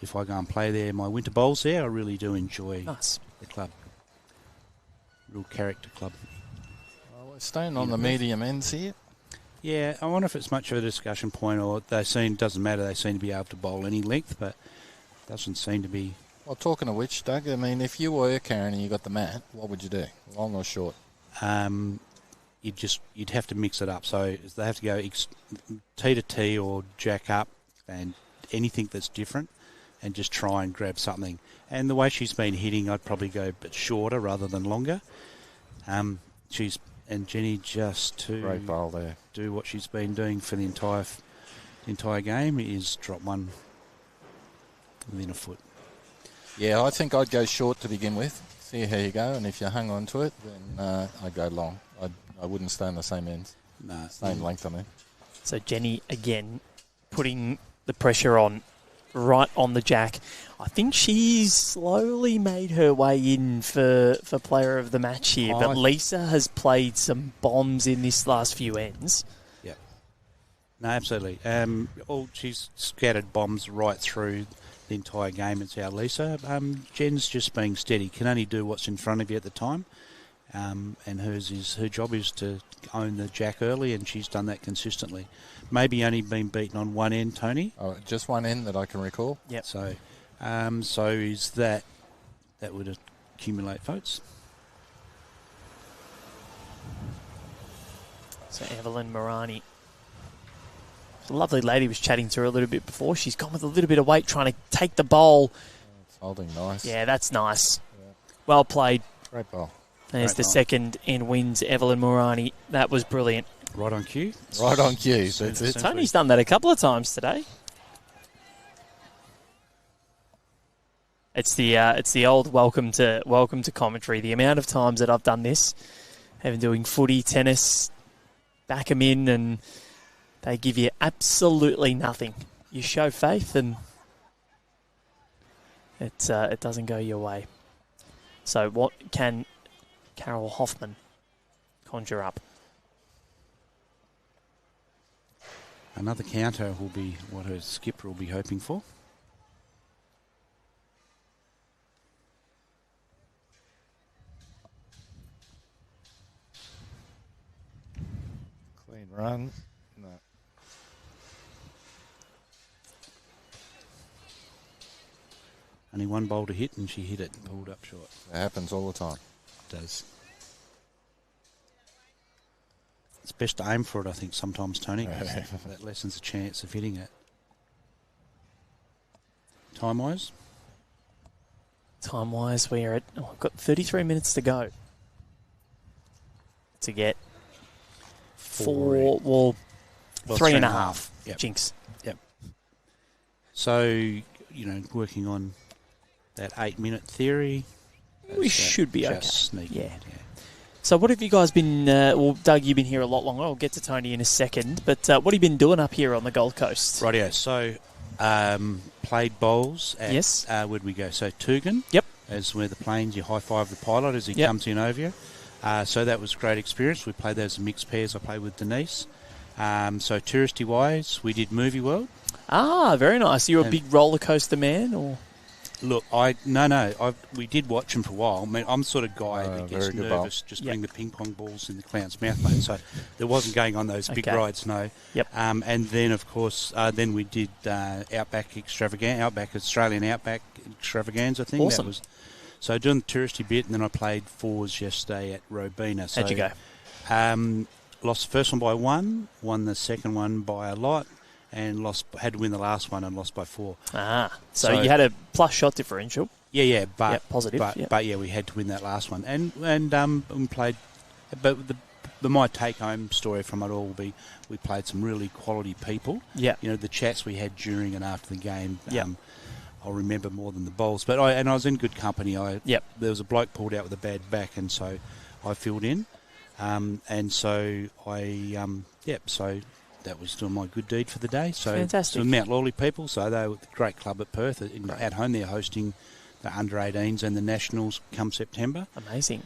if I go and play there, my winter bowls there, I really do enjoy the club. Real character club. Well, we're staying on the medium ends here. Yeah, I wonder if it's much of a discussion point, or doesn't matter, they seem to be able to bowl any length, but doesn't seem to be. Well, talking of which, Doug, I mean, if you were Karen and you got the mat, what would you do, long or short? You'd have to mix it up. So they have to go tee to tee or jack up, and anything that's different, and just try and grab something. And the way she's been hitting, I'd probably go a bit shorter rather than longer. Jenny just to great bowl there. Do what she's been doing for the entire game is drop one within a foot. Yeah, I think I'd go short to begin with. See how you go, and if you hung on to it, then I'd go long. I wouldn't stay on the same ends. No, same length, I mean. So Jenny again putting the pressure on. Right on the jack. I think she's slowly made her way in for player of the match here, but Lisa has played some bombs in this last few ends. Yeah. No, absolutely. She's scattered bombs right through the entire game. It's our Lisa. Jen's just being steady, can only do what's in front of you at the time. And her job is to own the jack early, and she's done that consistently. Maybe only been beaten on one end, Tony. Oh, just one end that I can recall. Yep. So is that would accumulate votes. So Evelyn Mourani. The lovely lady was chatting to her a little bit before. She's gone with a little bit of weight trying to take the bowl. It's holding nice. Yeah, that's nice. Yeah. Well played. Great bowl. There's the second and wins Evelyn Mourani. That was brilliant. Right on cue. Right on cue. Tony's done that a couple of times today. It's the old welcome to commentary. The amount of times that I've done this, having doing footy, tennis, back them in, and they give you absolutely nothing. You show faith, and it doesn't go your way. So what can Carol Hoffmann conjure up? Another counter will be what her skipper will be hoping for. Clean run. No. Only one bowl to hit, and she hit it and pulled up short. It happens all the time. It does. best to aim for it, I think, sometimes, Tony. That lessens the chance of hitting it. Time-wise? Time-wise, we're at... I've got 33 minutes to go to get Well, 3.5. Yep. Jinx. Yep. So, working on that 8-minute theory. We should be okay. Sneaking. Yeah. So what have you guys been... Doug, you've been here a lot longer. I'll get to Tony in a second. But what have you been doing up here on the Gold Coast? Rightio. So, played bowls at... Yes. Where'd we go? So, Tugun. Yep. As where the planes, you high-five the pilot as he comes in over you. So that was a great experience. We played those mixed pairs. I played with Denise. So touristy-wise, we did Movie World. Ah, very nice. You're a big roller coaster man, or? Look, we did watch them for a while. I mean, I'm the sort of guy that gets nervous just putting the ping pong balls in the clown's mouth, mate. So there wasn't going on those big rides, no. Yep. And then, of course, then we did Outback Australian Outback Extravaganza, I think. Awesome. That was, so doing the touristy bit, and then I played fours yesterday at Robina. So, how'd you go? Lost the first one by 1, won the second one by a lot, and had to win the last one and lost by 4. So you had a plus shot differential. Yeah, but positive. But we had to win that last one, and we played. But my take home story from it all will be we played some really quality people. Yeah, the chats we had during and after the game. I'll remember more than the bowls. But I was in good company. There was a bloke pulled out with a bad back, and so I filled in, and so so. That was doing my good deed for the day. So fantastic. The Mount Lawley people, so they were a great club at Perth. At home they're hosting the under-18s and the Nationals come September. Amazing.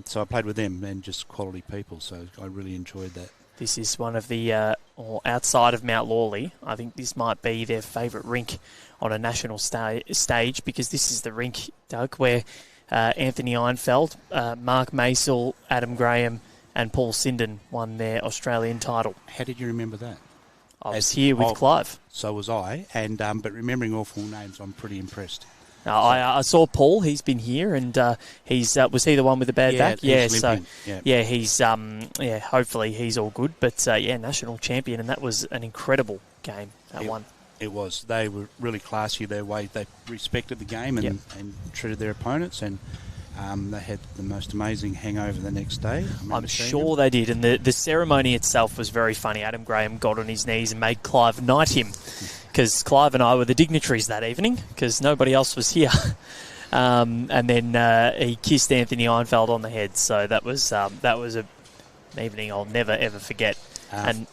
So I played with them and just quality people, so I really enjoyed that. This is one of the, or outside of Mount Lawley, I think this might be their favourite rink on a national stage, because this is the rink, Doug, where Anthony Einfeld, Mark Maisel, Adam Graham and Paul Sinden won their Australian title. How did you remember that? I was here with Clive. So was I, and but remembering all full names, I'm pretty impressed. I saw Paul. He's been here, and he's was he the one with the bad back? He's hopefully he's all good. But national champion, and that was an incredible game. That one. It was. They were really classy their way. They respected the game and treated their opponents, and they had the most amazing hangover the next day. I'm sure they did. And the ceremony itself was very funny. Adam Graham got on his knees and made Clive knight him, because Clive and I were the dignitaries that evening because nobody else was here. And then he kissed Anthony Einfeld on the head. So that was an evening I'll never, ever forget. And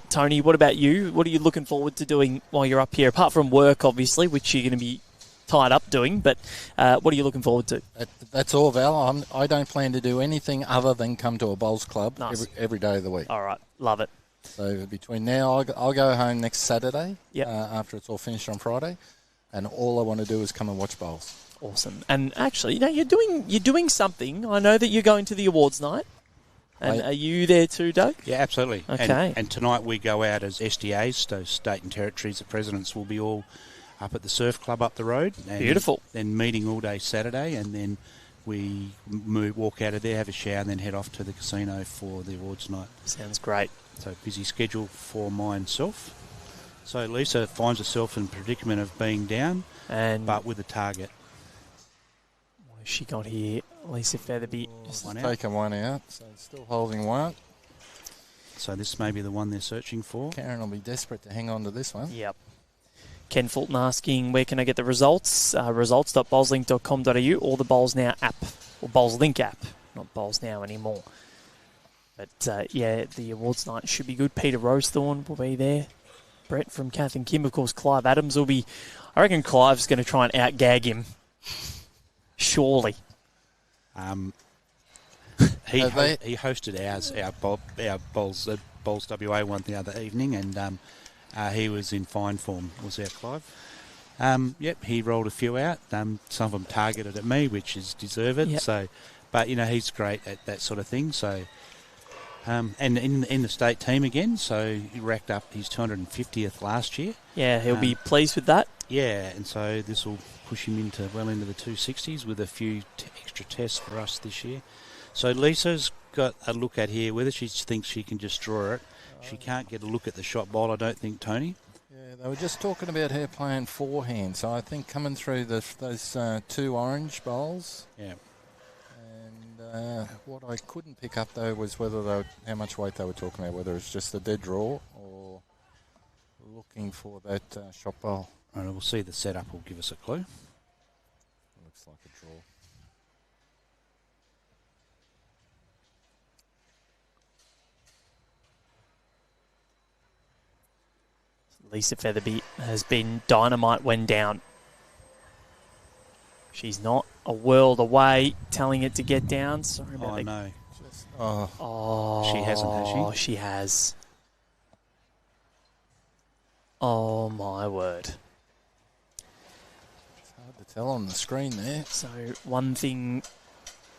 Tony, what about you? What are you looking forward to doing while you're up here? Apart from work, obviously, which you're going to be tied up doing, but what are you looking forward to? That's all, Val. I don't plan to do anything other than come to a bowls club every day of the week. All right, love it. So between now, I'll go home next Saturday after it's all finished on Friday, and all I want to do is come and watch bowls. Awesome. And actually, you're doing something. I know that you're going to the awards night. And are you there too, Doug? Yeah, absolutely. Okay. And tonight we go out as SDAs, so state and territories. The presidents will be all up at the surf club up the road. And beautiful. Then meeting all day Saturday, and then we walk out of there, have a shower, and then head off to the casino for the awards night. Sounds great. So busy schedule for myself. So Lisa finds herself in a predicament of being down, but with a target. What has she got here? Lisa Featherby. Taken one out, so still holding one. So this may be the one they're searching for. Karen will be desperate to hang on to this one. Yep. Ken Fulton asking, where can I get the results? Results.bowlslink.com.au or the Bowls Now app, or BowlsLink app, not Bowls Now anymore. But, the awards night should be good. Peter Rosethorn will be there. Brett from Kath and Kim. Of course, Clive Adams will be... I reckon Clive's going to try and out-gag him. Surely. He hosted our Bowls WA one the other evening, and he was in fine form, was our Clive. He rolled a few out. Some of them targeted at me, which is deserved. Yep. So, but he's great at that sort of thing. So, and in the state team again. So he racked up his 250th last year. Yeah, he'll be pleased with that. Yeah, and so this will push him into the 260s with a few extra tests for us this year. So Lisa's got a look at here. Whether she thinks she can just draw it. She can't get a look at the shot bowl, I don't think, Tony. Yeah, they were just talking about her playing forehand. So I think coming through those 2 orange bowls. Yeah. And what I couldn't pick up, though, was how much weight they were talking about, whether it's just a dead draw or looking for that shot bowl. All right, we'll see the setup will give us a clue. Looks like a draw. Lisa Featherby has been dynamite when down. She's not a world away, telling it to get down. Sorry about that. No. Oh, She hasn't, has she? Oh, she has. Oh, my word. It's hard to tell on the screen there. So one thing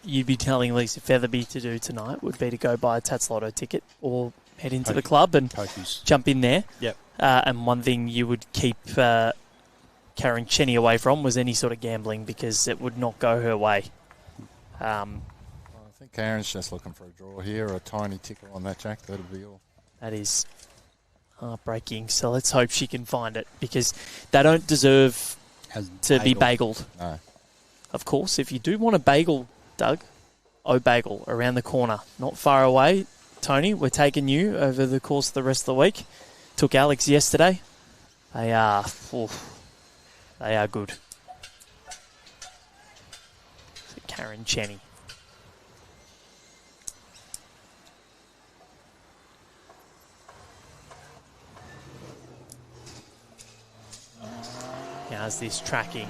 you'd be telling Lisa Featherby to do tonight would be to go buy a Tats Lotto ticket or head into the club and jump in there. Yep. And one thing you would keep Karen Chenney away from was any sort of gambling because it would not go her way. I think Karen's just looking for a draw here, or a tiny tickle on that jack. That'll be all. That is heartbreaking. So let's hope she can find it because they don't deserve to be bageled. No. Of course, if you do want a bagel, Doug, Bagel around the corner, not far away. Tony, we're taking you over the course of the rest of the week. Took Alex yesterday. They are good. Karen Chenney. How's this tracking?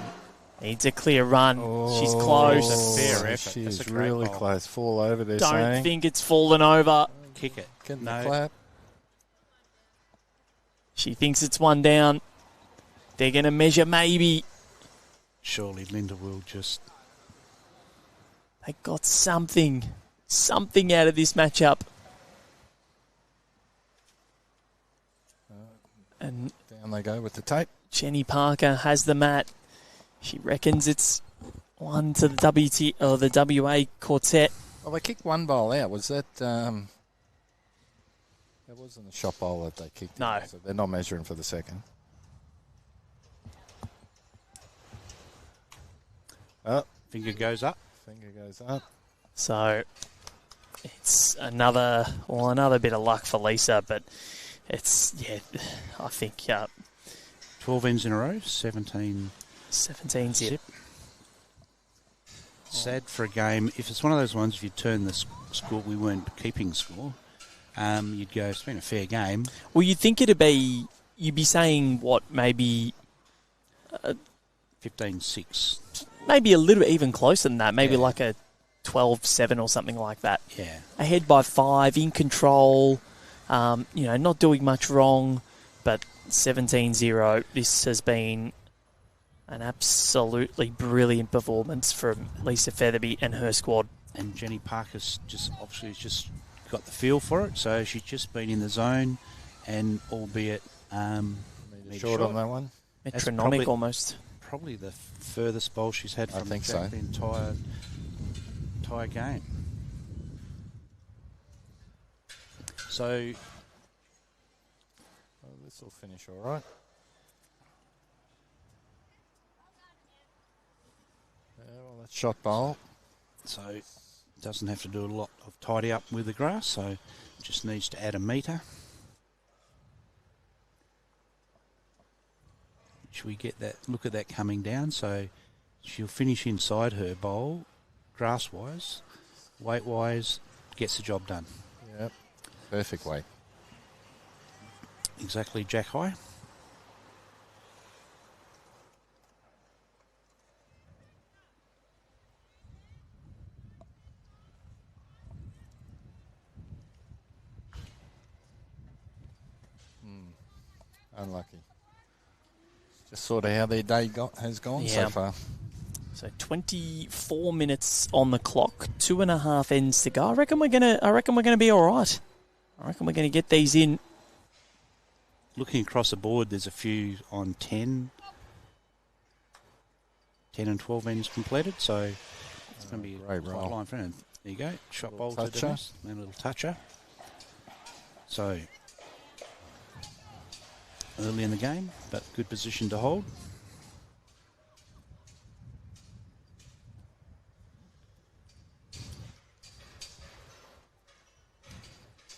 Needs a clear run. She's close. That's a fair effort. She's really close. Fall over there. Don't think it's fallen over. Kick it. Get No. the clap. She thinks it's one down. They're going to measure maybe. Surely Linda will just... They got something out of this matchup. And Down they go with the tape. Jenny Parker has the mat. She reckons it's one to the WA quartet. Well, they kicked one bowl out. Was that... That wasn't the shot bowl that they kicked No. in, so they're not measuring for the second. Oh, Finger goes up. finger goes up. So it's another bit of luck for Lisa, but it's, I think 12 ends in a row, 17 17 zip. Sad for a game. If it's one of those ones, if you turn the score, we weren't keeping score, you'd go, it's been a fair game. Well, you'd think you'd be saying what, maybe 15-6. maybe a little bit even closer than that, maybe like a 12-7 or something like that. Yeah. Ahead by 5, in control, not doing much wrong, but 17-0. This has been an absolutely brilliant performance from Lisa Featherby and her squad. And Jenny Parker's obviously just got the feel for it, so she's just been in the zone, and albeit Short on that one. Metronomic almost. Probably the furthest bowl she's had from the entire game. So This will finish all right. Well, that's shot bowl. So doesn't have to do a lot of tidy up with the grass, so just needs to add a metre. Should we get that? Look at that coming down. So she'll finish inside her bowl, grass-wise, weight-wise, gets the job done. Yep, perfect weight. Exactly, jack high. Unlucky. Just sort of how their day has gone so far. So 24 minutes on the clock, 2.5 ends to go. I reckon we're gonna be all right. I reckon we're gonna get these in. Looking across the board, there's a few on 10 and 12 ends completed, so it's going to be a great quite roll. line for them. There you go. Shot Little bowl to toucher. Dennis. And a little toucher. So, early in the game, but good position to hold.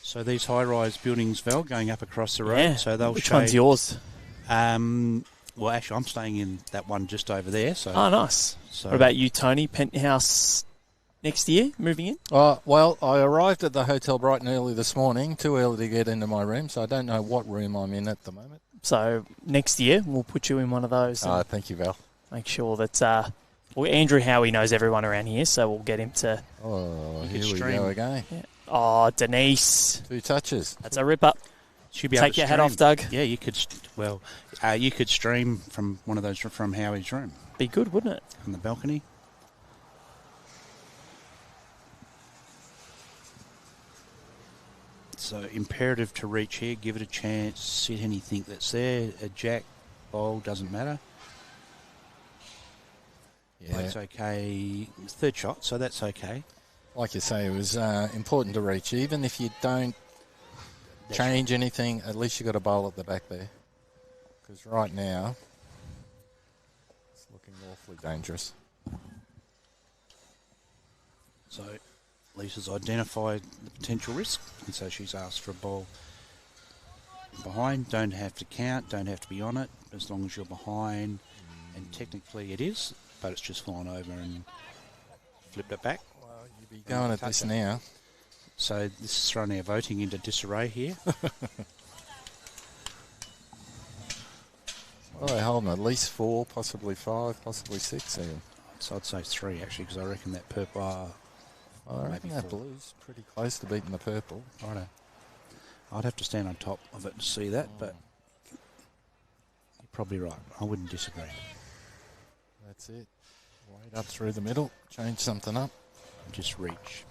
So these high-rise buildings, Val, going up across the road. Yeah. So they'll Which shade, one's yours? Well, actually, I'm staying in that one just over there. So, Oh, nice. so What about you, Tony? Penthouse next year, moving in? Well, I arrived at the Hotel Brighton early this morning, too early to get into my room, so I don't know what room I'm in at the moment. So next year, we'll put you in one of those. And Thank you, Val. make sure that well, Andrew Howie knows everyone around here, so we'll get him to. Oh, You here could we stream. go again. Yeah. Oh, Denise, 2 touches. that's a ripper. should be able Take to your hat off, stream. Doug. Yeah, you could. You could stream from one of those from Howie's room Be good, wouldn't it? on the balcony. So imperative to reach here, give it a chance, sit anything that's there. A jack, bowl, doesn't matter. Yeah. That's okay. Third shot, so that's okay. Like you say, it was important to reach. Even if you don't change anything, at least you got a bowl at the back there. Because right now, it's looking awfully dangerous. So Lisa's identified the potential risk, and so she's asked for a ball behind. Don't have to count, don't have to be on it, as long as you're behind. And technically it is, but it's just fallen over and flipped it back. Well, you'd be going at this now. So this is throwing our voting into disarray here. Well, they're holding at least 4, possibly 5, possibly 6 even. So I'd say 3 actually, because I reckon that purple. Well, I reckon maybe that 4. blue's pretty close to beating the purple. Righto. I'd have to stand on top of it to see that, but you're probably right. I wouldn't disagree. That's it. Wade up through the middle, change something up. Just reach.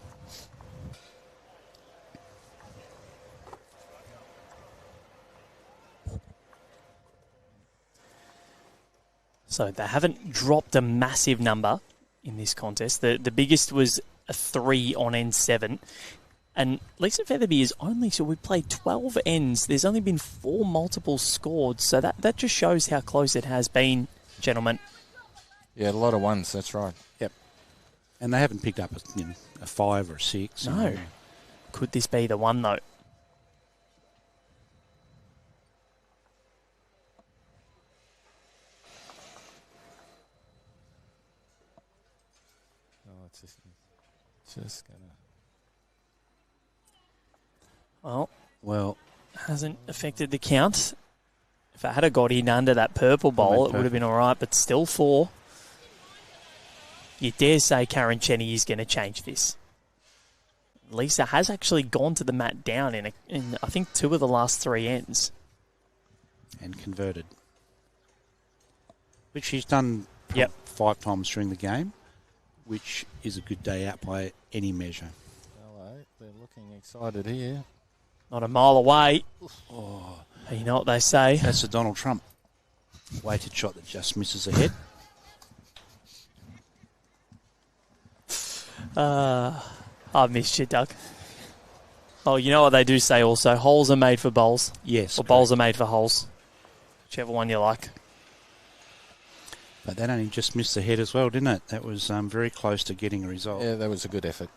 So they haven't dropped a massive number in this contest. The biggest was a 3 on N7. And Lisa Featherby is only, so we played 12 ends. There's only been 4 multiples scored. So that just shows how close it has been, gentlemen. Yeah, a lot of ones, that's right. Yep. And they haven't picked up a 5 or a 6. No. Could this be the one, though? Oh, it's just gonna. Well, hasn't affected the count. If it had got in under that purple bowl, it would have been all right, but still 4. You dare say Karen Chenney is going to change this. Lisa has actually gone to the mat down in I think 2 of the last 3 ends. And converted. Which she's done 5 times during the game, which is a good day out by any measure. Hello, they're looking excited here. Not a mile away. Oh, You know what they say. that's the Donald Trump weighted shot that just misses the head. I've missed you, Doug. Oh, you know what they do say also? Holes are made for bowls. Yes. Or bowls are made for holes. Whichever one you like. But that only just missed the head as well, didn't it? That was very close to getting a result. Yeah, that was a good effort.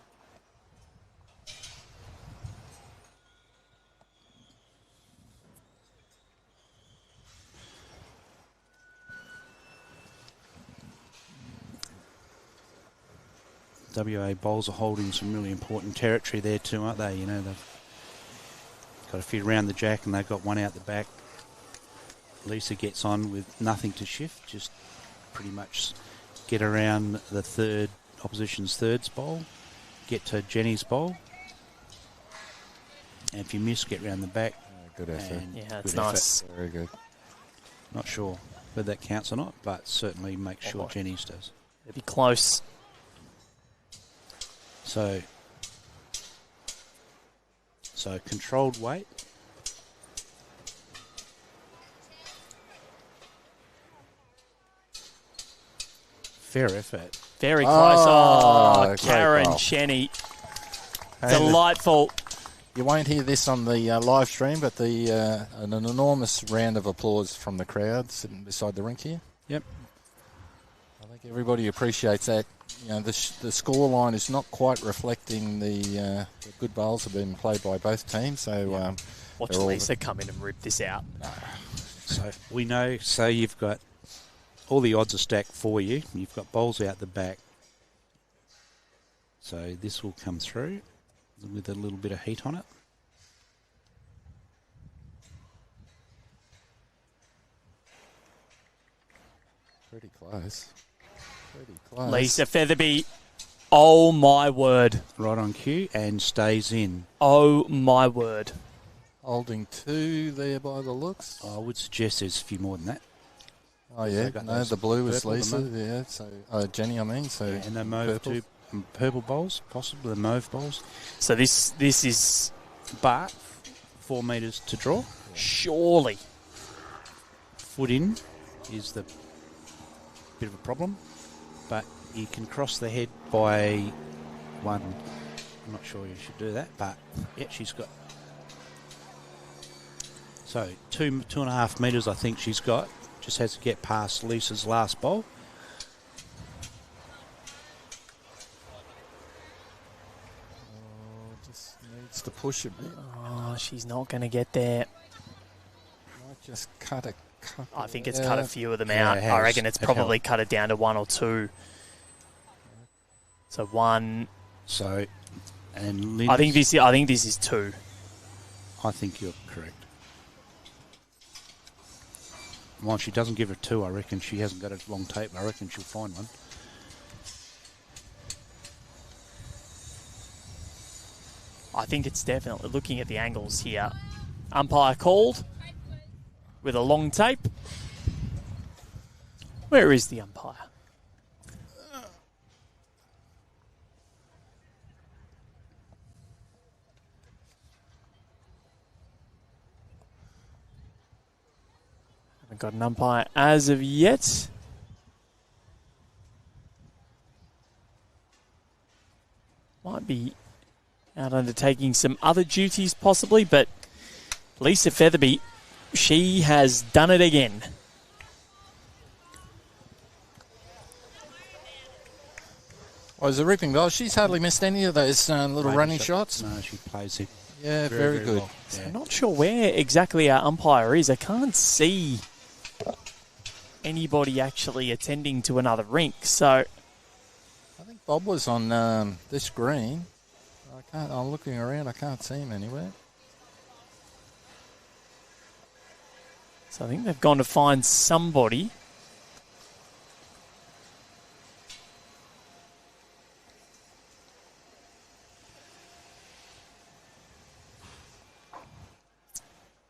WA bowls are holding some really important territory there too, aren't they? You know, they've got a few around the jack and they've got one out the back. Lisa gets on with nothing to shift, just pretty much get around the opposition's third's bowl, get to Jenny's bowl, and if you miss, get round the back. Good effort. Yeah, it's good nice. effort. Very good. Not sure whether that counts or not, but certainly make sure Jenny's does. It'd be close. So controlled weight. Fair effort. Very close. Oh, great Karen bowl. Chenney. Delightful. You won't hear this on the live stream, but an enormous round of applause from the crowd sitting beside the rink here. Yep. I think everybody appreciates that. You know, the score line is not quite reflecting the good bowls that have been played by both teams. So watch Lisa come in and rip this out. So we know. So you've got all the odds are stacked for you. You've got bowls out the back. So this will come through with a little bit of heat on it. Pretty close. Pretty close. Lisa Featherby, oh my word. Right on cue and stays in. Oh my word. Holding 2 there by the looks. I would suggest there's a few more than that. Oh, yeah. No, the blue is Lisa. The Yeah, so Jenny, I mean. So and the mauve two purple bowls, possibly the mauve bowls. So this is... But 4 metres to draw. Surely. Foot in is the bit of a problem. But you can cross the head by 1. I'm not sure you should do that, but yeah, she's got... So 2.5 metres I think she's got. Just has to get past Lisa's last bowl. Just needs to push a bit. Oh, she's not going to get there. Might just cut a couple. I think it's cut a few of them out. Yeah, I reckon it's probably cut it down to 1 or 2. So 1. So, and Linda's, I think this is 2. I think you're correct. Well, she doesn't give her 2. I reckon she hasn't got a long tape. I reckon she'll find one. I think it's definitely, looking at the angles here, umpire called with a long tape. Where is the umpire? Haven't got an umpire as of yet. Might be out undertaking some other duties possibly, but Lisa Featherby, she has done it again. Oh, it's a ripping goal. She's hardly missed any of those little running shots. No, she plays it. Yeah, very good. Well. So Yeah. I'm not sure where exactly our umpire is. I can't see anybody actually attending to another rink. So I think Bob was on this green. I'm looking around. I can't see him anywhere. I think they've gone to find somebody.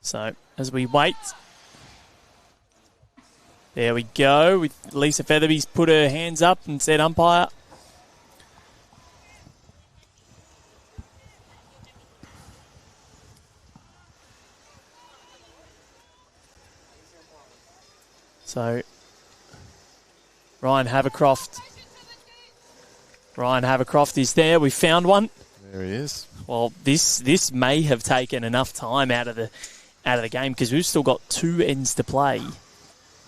So as we wait, there we go. With Lisa Featherby's put her hands up and said umpire. So Ryan Havercroft is there. We found one. There he is. Well, this may have taken enough time out of the game because we've still got 2 ends to play.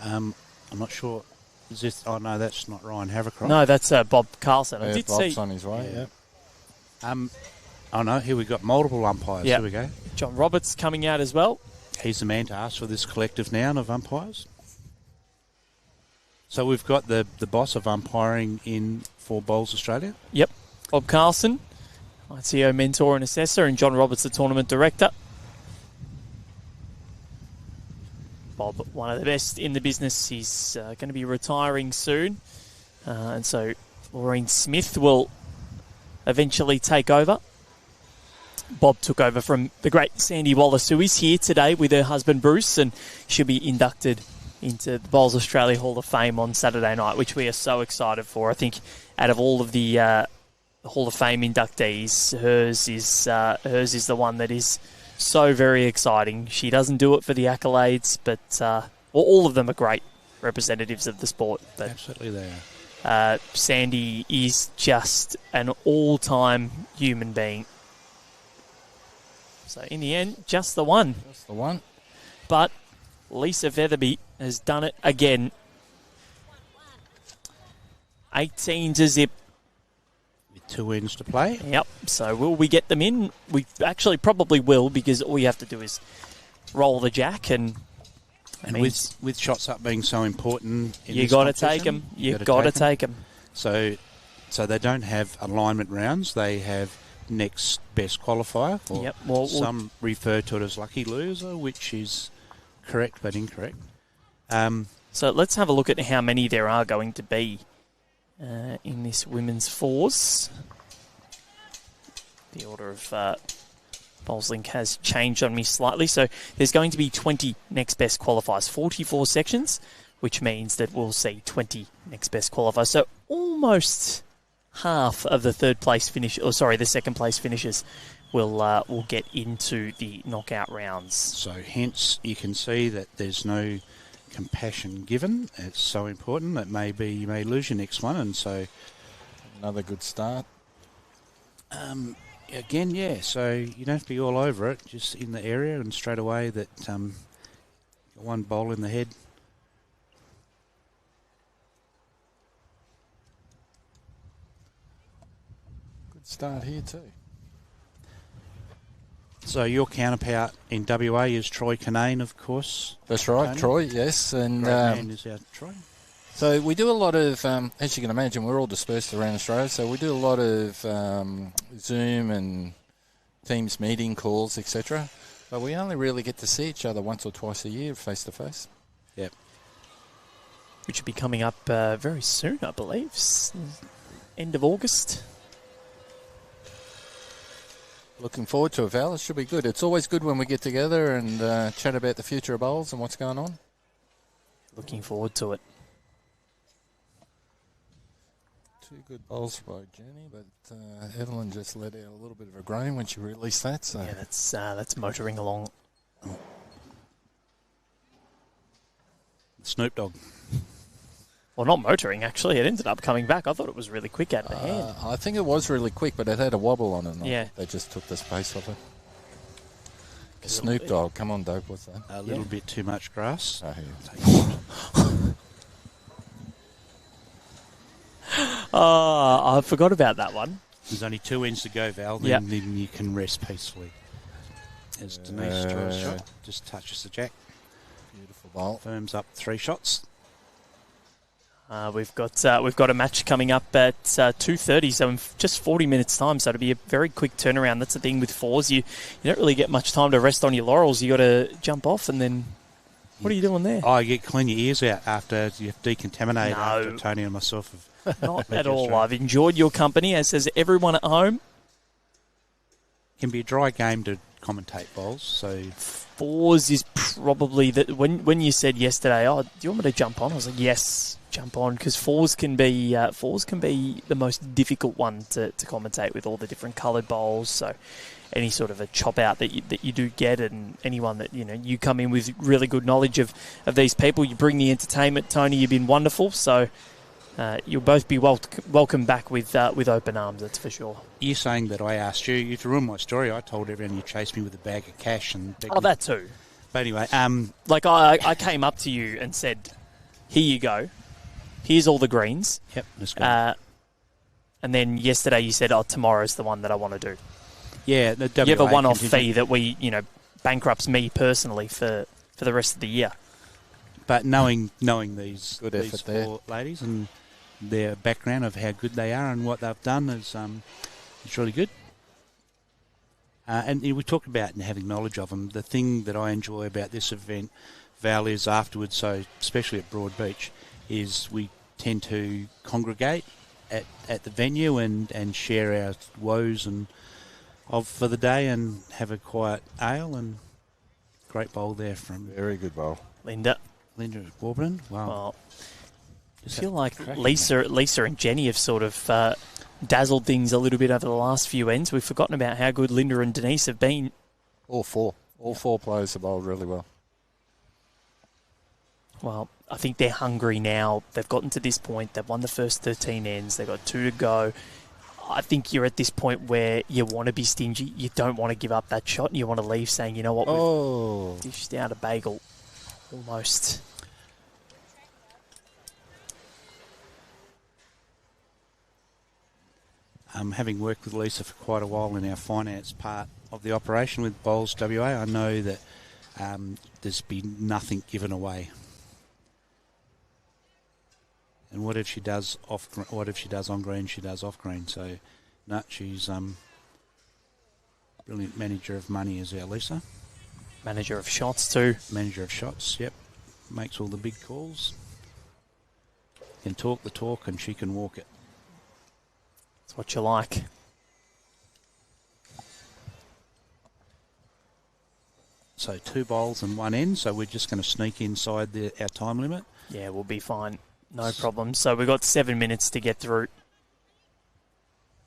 I'm not sure. Is this? Oh no, that's not Ryan Havercroft. No, that's Bob Carlson. Yeah, I did Bob's see. on his way. Yeah. Oh no, here we got multiple umpires. Yeah. Here we go. John Roberts coming out as well. He's the man to ask for this collective noun of umpires. So we've got the boss of umpiring in for Bowls Australia. Yep, Bob Carlson, ITO mentor and assessor, and John Roberts, the tournament director. Bob, one of the best in the business, he's going to be retiring soon. And so Maureen Smith will eventually take over. Bob took over from the great Sandy Wallace, who is here today with her husband Bruce, and she'll be inducted into the Bowls Australia Hall of Fame on Saturday night, which we are so excited for. I think out of all of the Hall of Fame inductees, hers is the one that is so very exciting. She doesn't do it for the accolades, but all of them are great representatives of the sport. But Absolutely they are. Sandy is just an all-time human being. So in the end, just the one. That's the one. But Lisa Featherby has done it again. 18 to zip. With 2 ends to play. Yep. So will we get them in? We actually probably will, because all you have to do is roll the jack, and with shots up being so important, you got to take them. You got to take them. So they don't have alignment rounds. They have next best qualifier. Or Yep. Well, some refer to it as lucky loser, which is correct but incorrect. So let's have a look at how many there are going to be in this women's fours. The order of BowlsLink has changed on me slightly. So there's going to be 20 next best qualifiers, 44 sections, which means that we'll see 20 next best qualifiers. So almost half of the the second place finishers will get into the knockout rounds. So hence you can see that there's no compassion given. It's so important that maybe you may lose your next one, and so another good start. Again, yeah, so you don't have to be all over it, just in the area, and straight away that one bowl in the head. Good start here too. So your counterpart in WA is Troy Canane, of course. That's right, Tony. Troy, yes. And Great man is our Troy. so we do a lot of, as you can imagine, we're all dispersed around Australia, so we do a lot of Zoom and Teams meeting calls, etc. But we only really get to see each other once or twice a year, face to face. Yep. Which will be coming up very soon, I believe. End of August. Looking forward to it, Val. It should be good. It's always good when we get together and chat about the future of bowls and what's going on. Looking forward to it. 2 good bowls by Jenny, but Evelyn just let out a little bit of a groan when she released that. So Yeah, that's motoring along. Snoop Dogg. Well, not motoring, actually. It ended up coming back. I thought it was really quick out of the hand. I think it was really quick, but it had a wobble on it. And Yeah. They just took the space off it. Snoop Dogg. Come on, Dope. What's that? A little bit too much grass. Oh, yeah. I forgot about that one. There's only 2 ends to go, Val. Yep. Then you can rest peacefully. As Denise draws a shot, just touches the jack. Beautiful bowl. Firms up 3 shots. We've got a match coming up at 2:30, so in just 40 minutes' time. So it'll be a very quick turnaround. That's the thing with fours. You don't really get much time to rest on your laurels. You got to jump off, and then what are you doing there? Oh, you clean your ears out after you've decontaminated. No. After Tony and myself have Not met at you all. straight. I've enjoyed your company, as has everyone at home. Can be a dry game to commentate bowls. So Fours is probably when you said yesterday, "Oh, do you want me to jump on?" I was like, "Yes, jump on," because fours can be the most difficult one to commentate with all the different coloured bowls. So any sort of a chop out that you do get, and anyone that you come in with really good knowledge of these people, you bring the entertainment. Tony, you've been wonderful. So you'll both be welcome back with open arms. That's for sure. you're saying that I asked you to ruin my story. I told everyone you chased me with a bag of cash and. Oh, that too. But anyway, Like I came up to you and said, "Here you go. Here's all the greens." yep, let's go. And then yesterday you said, "Oh, tomorrow's the one that I want to do." Yeah, the You have a WA one-off contingent. fee that bankrupts me personally for the rest of the year. But knowing these Good these effort there. 4 ladies and their background of how good they are and what they've done is it's really good. And we talked about having knowledge of them. The thing that I enjoy about this event, Val, is afterwards, so especially at Broadbeach, is we tend to congregate at the venue and share our woes for the day and have a quiet ale, and great bowl there from Very good bowl. Linda. Warburton. Wow. Well, I Just feel like cracking, Lisa and Jenny have sort of dazzled things a little bit over the last few ends. We've forgotten about how good Linda and Denise have been. All 4. All 4 players have bowled really well. Well, I think they're hungry now. They've gotten to this point. They've won the first 13 ends. They've got 2 to go. I think you're at this point where you want to be stingy. You don't want to give up that shot. You want to leave saying, you know what, we've dished out a bagel almost. Having worked with Lisa for quite a while in our finance part of the operation with Bowls WA, I know that there's been nothing given away. And what if she does on green, she does off green. So, no, she's brilliant manager of money is our Lisa. Manager of shots too. Manager of shots, yep. Makes all the big calls. Can talk the talk and she can walk it. That's what you like. So 2 bowls and 1 end, so we're just going to sneak inside our time limit. Yeah, we'll be fine. No problem. So we've got 7 minutes to get through.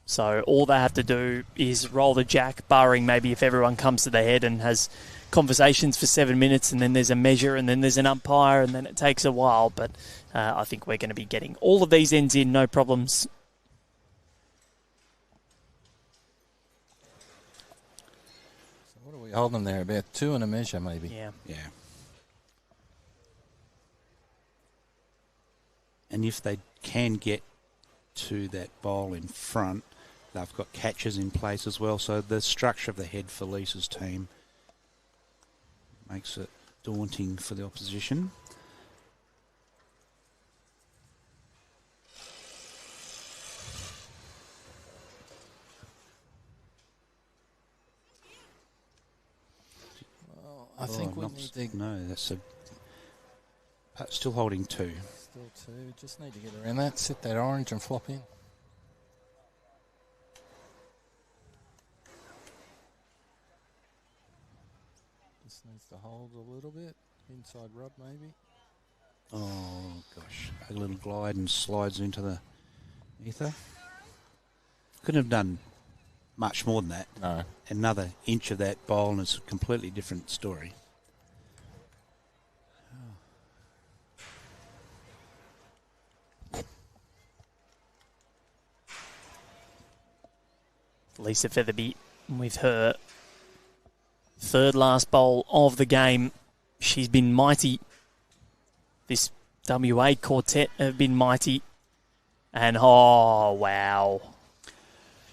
So all they have to do is roll the jack, barring maybe if everyone comes to the head and has conversations for 7 minutes, and then there's a measure, and then there's an umpire, and then it takes a while. But I think we're going to be getting all of these ends in, no problems. So what are we holding there? About 2 and a measure, maybe? Yeah. And if they can get to that bowl in front, they've got catches in place as well. So the structure of the head for Lisa's team makes it daunting for the opposition. Well, I think we need to... No, that's still holding 2. Still 2. Just need to get around that. Set that orange and flop in. Just needs to hold a little bit. Inside rub, maybe. Oh, gosh. A little glide and slides into the ether. Couldn't have done much more than that. No. Another inch of that bowl and it's a completely different story. Lisa Featherby with her third last bowl of the game. She's been mighty. This WA quartet have been mighty. And, oh, wow.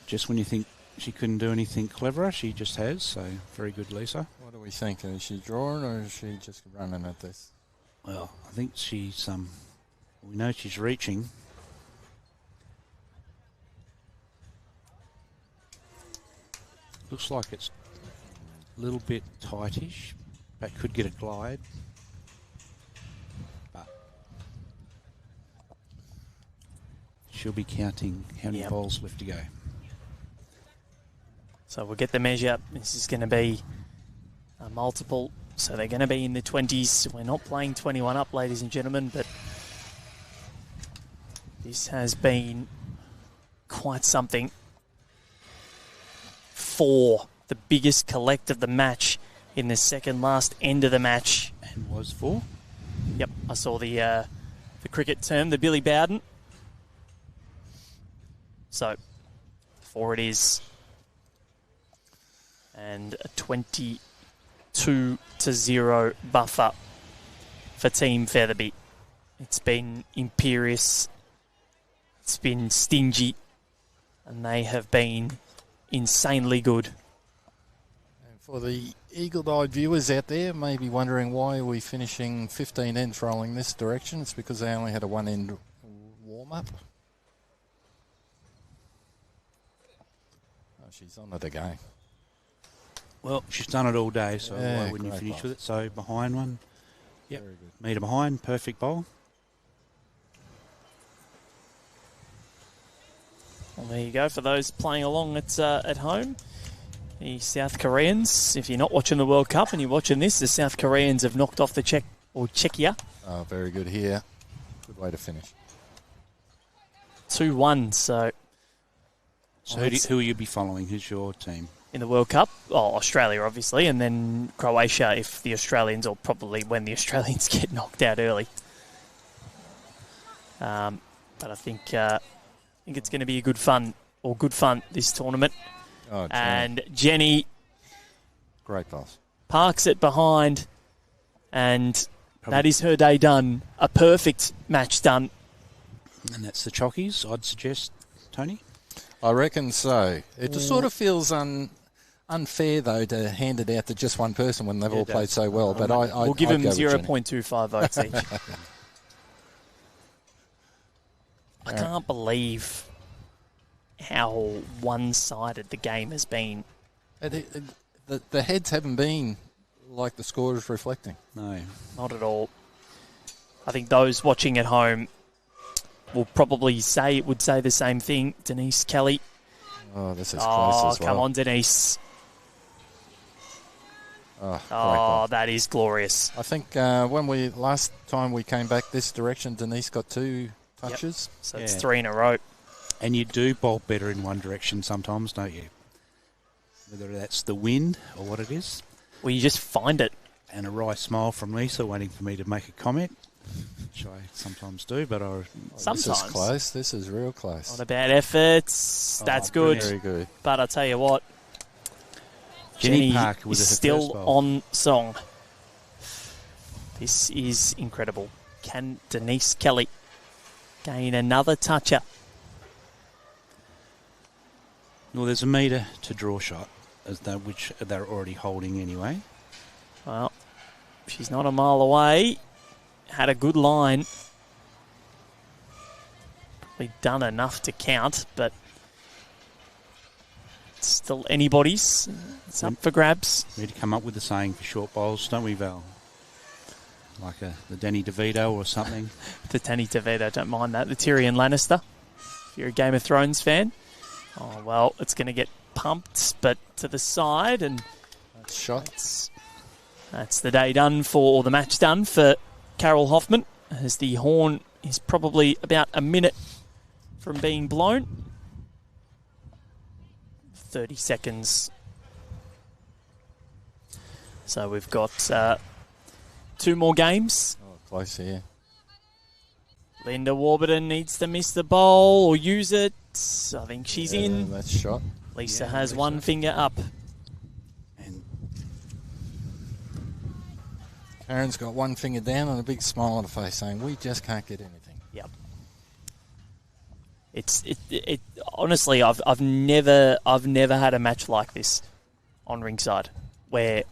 Just when you think she couldn't do anything cleverer, she just has. So, very good, Lisa. What do we think? Is she drawing or is she just running at this? Well, I think she's, we know she's reaching. Looks like it's a little bit tightish, but could get a glide. But she'll be counting how many bowls left to go. So we'll get the measure. This is going to be a multiple. So they're going to be in the 20s. We're not playing 21 up, ladies and gentlemen, but this has been quite something. 4, the biggest collect of the match in the second last end of the match. And was 4? Yep, I saw the cricket term, the Billy Bowden. So, 4 it is. And a 22-0 buffer for Team Featherby. It's been imperious. It's been stingy. And they have been insanely good. And for the eagle-eyed viewers out there, maybe wondering why are we finishing 15 ends rolling this direction. It's because they only had a 1-end warm-up. Oh, she's on it again. Well, she's done it all day, so Yeah, why wouldn't you finish bowl. with it? So behind one. Yep. Very good. Meter behind, perfect bowl. Well, there you go for those playing along at home. The South Koreans, if you're not watching the World Cup and you're watching this, the South Koreans have knocked off the Czechia. Oh, very good here. Good way to finish. 2-1, so... So who will you be following? Who's your team? In the World Cup, Australia, obviously, and then Croatia if the Australians, or probably when the Australians get knocked out early. But I think it's going to be a good fun or good fun this tournament. Oh, And Chenney great pass. parks it behind, and that is her day done. A perfect match done. And that's the chockies, I'd suggest, Tony. I reckon so. It just sort of feels unfair, though, to hand it out to just one person when they've all played so well. But We'll give them 0.25 votes each. I can't believe how one-sided the game has been. The heads haven't been like the score is reflecting. No. Not at all. I think those watching at home will probably would say the same thing. Denise Kelly. Oh, this is close as well. Come on, Denise. Oh, that is glorious. I think last time we came back this direction, Denise got 2 touches. Yep. So it's 3 in a row. And you do bowl better in one direction sometimes, don't you? Whether that's the wind or what it is. Well, you just find it. And a wry smile from Lisa waiting for me to make a comment, which I sometimes do, but sometimes. This is close. This is real close. Not a bad effort. That's good. Very good. But I tell you what, Jenny Chenney Park with is her still first bowl. on song. This is incredible. Can Denise Kelly gain another toucher? Well, there's a metre to draw shot, which they're already holding anyway. Well, she's not a mile away. Had a good line. Probably done enough to count, but it's still anybody's. It's up for grabs. We need to come up with a saying for short bowls, don't we, Val? Like the Danny DeVito or something. The Danny DeVito, don't mind that. The Tyrion Lannister, if you're a Game of Thrones fan. Oh, well, it's going to get pumped, but to the side, and that's shot. That's the day done or the match done for Carol Hoffmann, as the horn is probably about a minute from being blown. 30 seconds. So we've got 2 more games. Oh, close here. Linda Warburton needs to miss the bowl or use it. I think she's in. That's shot. Lisa has one finger up. And Karen's got one finger down and a big smile on her face saying, we just can't get anything. Yep. It honestly, I've never had a match like this on Rinkside where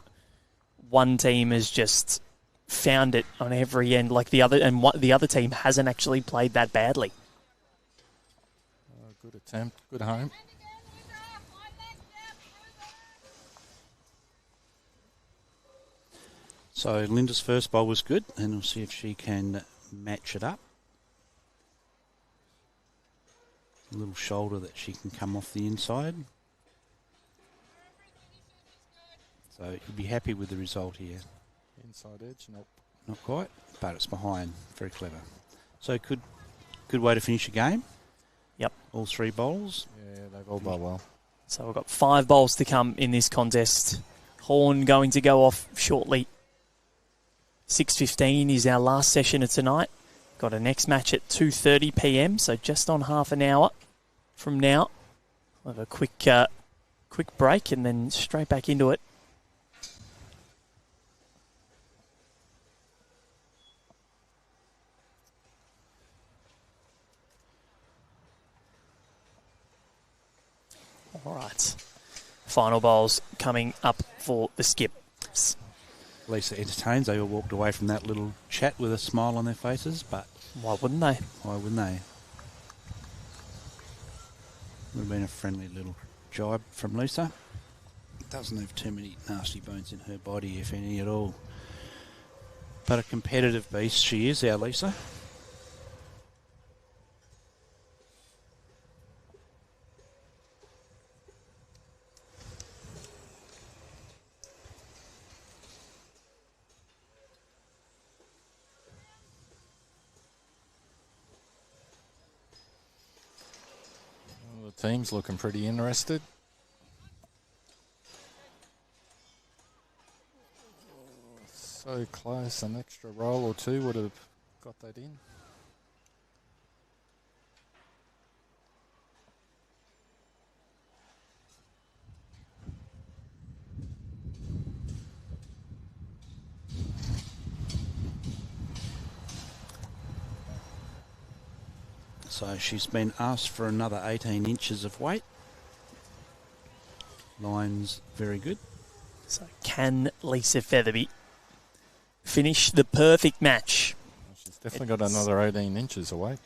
one team has just found it on every end, like the other team hasn't actually played that badly. Good attempt, good home. so Linda's first bowl was good, and we'll see if she can match it up. A little shoulder that she can come off the inside. So you'll be happy with the result here. Inside edge, nope. Not quite, but it's behind. Very clever. So good way to finish a game. Yep. All 3 bowls. Yeah, they've all bowled well. So we've got 5 bowls to come in this contest. Horn going to go off shortly. 6:15 is our last session of tonight. Got a next match at 2:30 p.m, so just on half an hour from now. We'll have a quick break and then straight back into it. All right. Final bowls coming up for the skips. Lisa entertains. They all walked away from that little chat with a smile on their faces, but Why wouldn't they? why wouldn't they? Would have been a friendly little jibe from Lisa. Doesn't have too many nasty bones in her body, if any at all. But a competitive beast she is, our Lisa. The team's looking pretty interested. So close, an extra roll or 2 would have got that in. So she's been asked for another 18 inches of weight. Line's very good. So can Lisa Featherby finish the perfect match? She's definitely got another 18 inches of weight.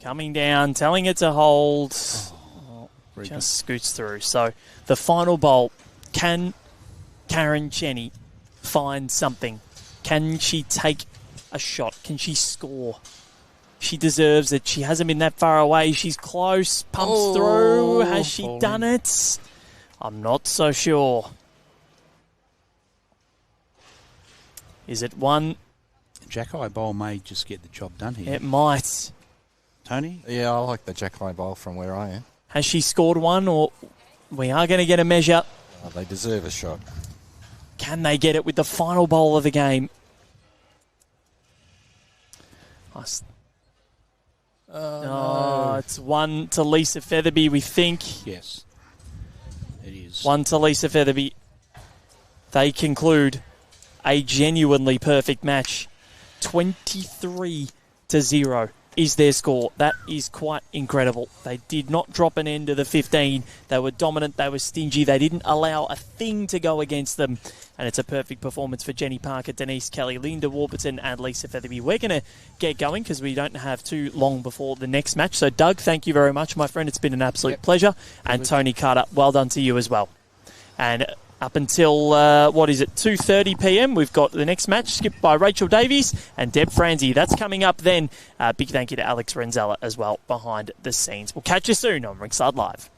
Coming down, telling it to hold. Very good. Just scoots through. So the final bowl. Can Karen Chenney find something? Can she take a shot? Can she score? She deserves it. She hasn't been that far away. She's close. Pumps through. Has she done it? I'm not so sure. Is it one? Jack-eye bowl may just get the job done here. It might. Tony? Yeah, I like the Jack-eye bowl from where I am. Has she scored one, or we are going to get a measure? They deserve a shot. Can they get it with the final bowl of the game? No. It's one to Lisa Featherby, we think. Yes, it is. One to Lisa Featherby. They conclude a genuinely perfect match. 23-0 is their score. That is quite incredible. They did not drop an end to the 15. They were dominant. They were stingy. They didn't allow a thing to go against them. And it's a perfect performance for Jenny Parker, Denise Kelly, Linda Warburton and Lisa Featherby. We're going to get going because we don't have too long before the next match. So, Doug, thank you very much, my friend. It's been an absolute pleasure. And Tony Carter, well done to you as well. And up until, 2:30 p.m, we've got the next match skipped by Rachel Davies and Deb Franzi. That's coming up then. Big thank you to Alex Renzella as well behind the scenes. We'll catch you soon on Rinkside Live.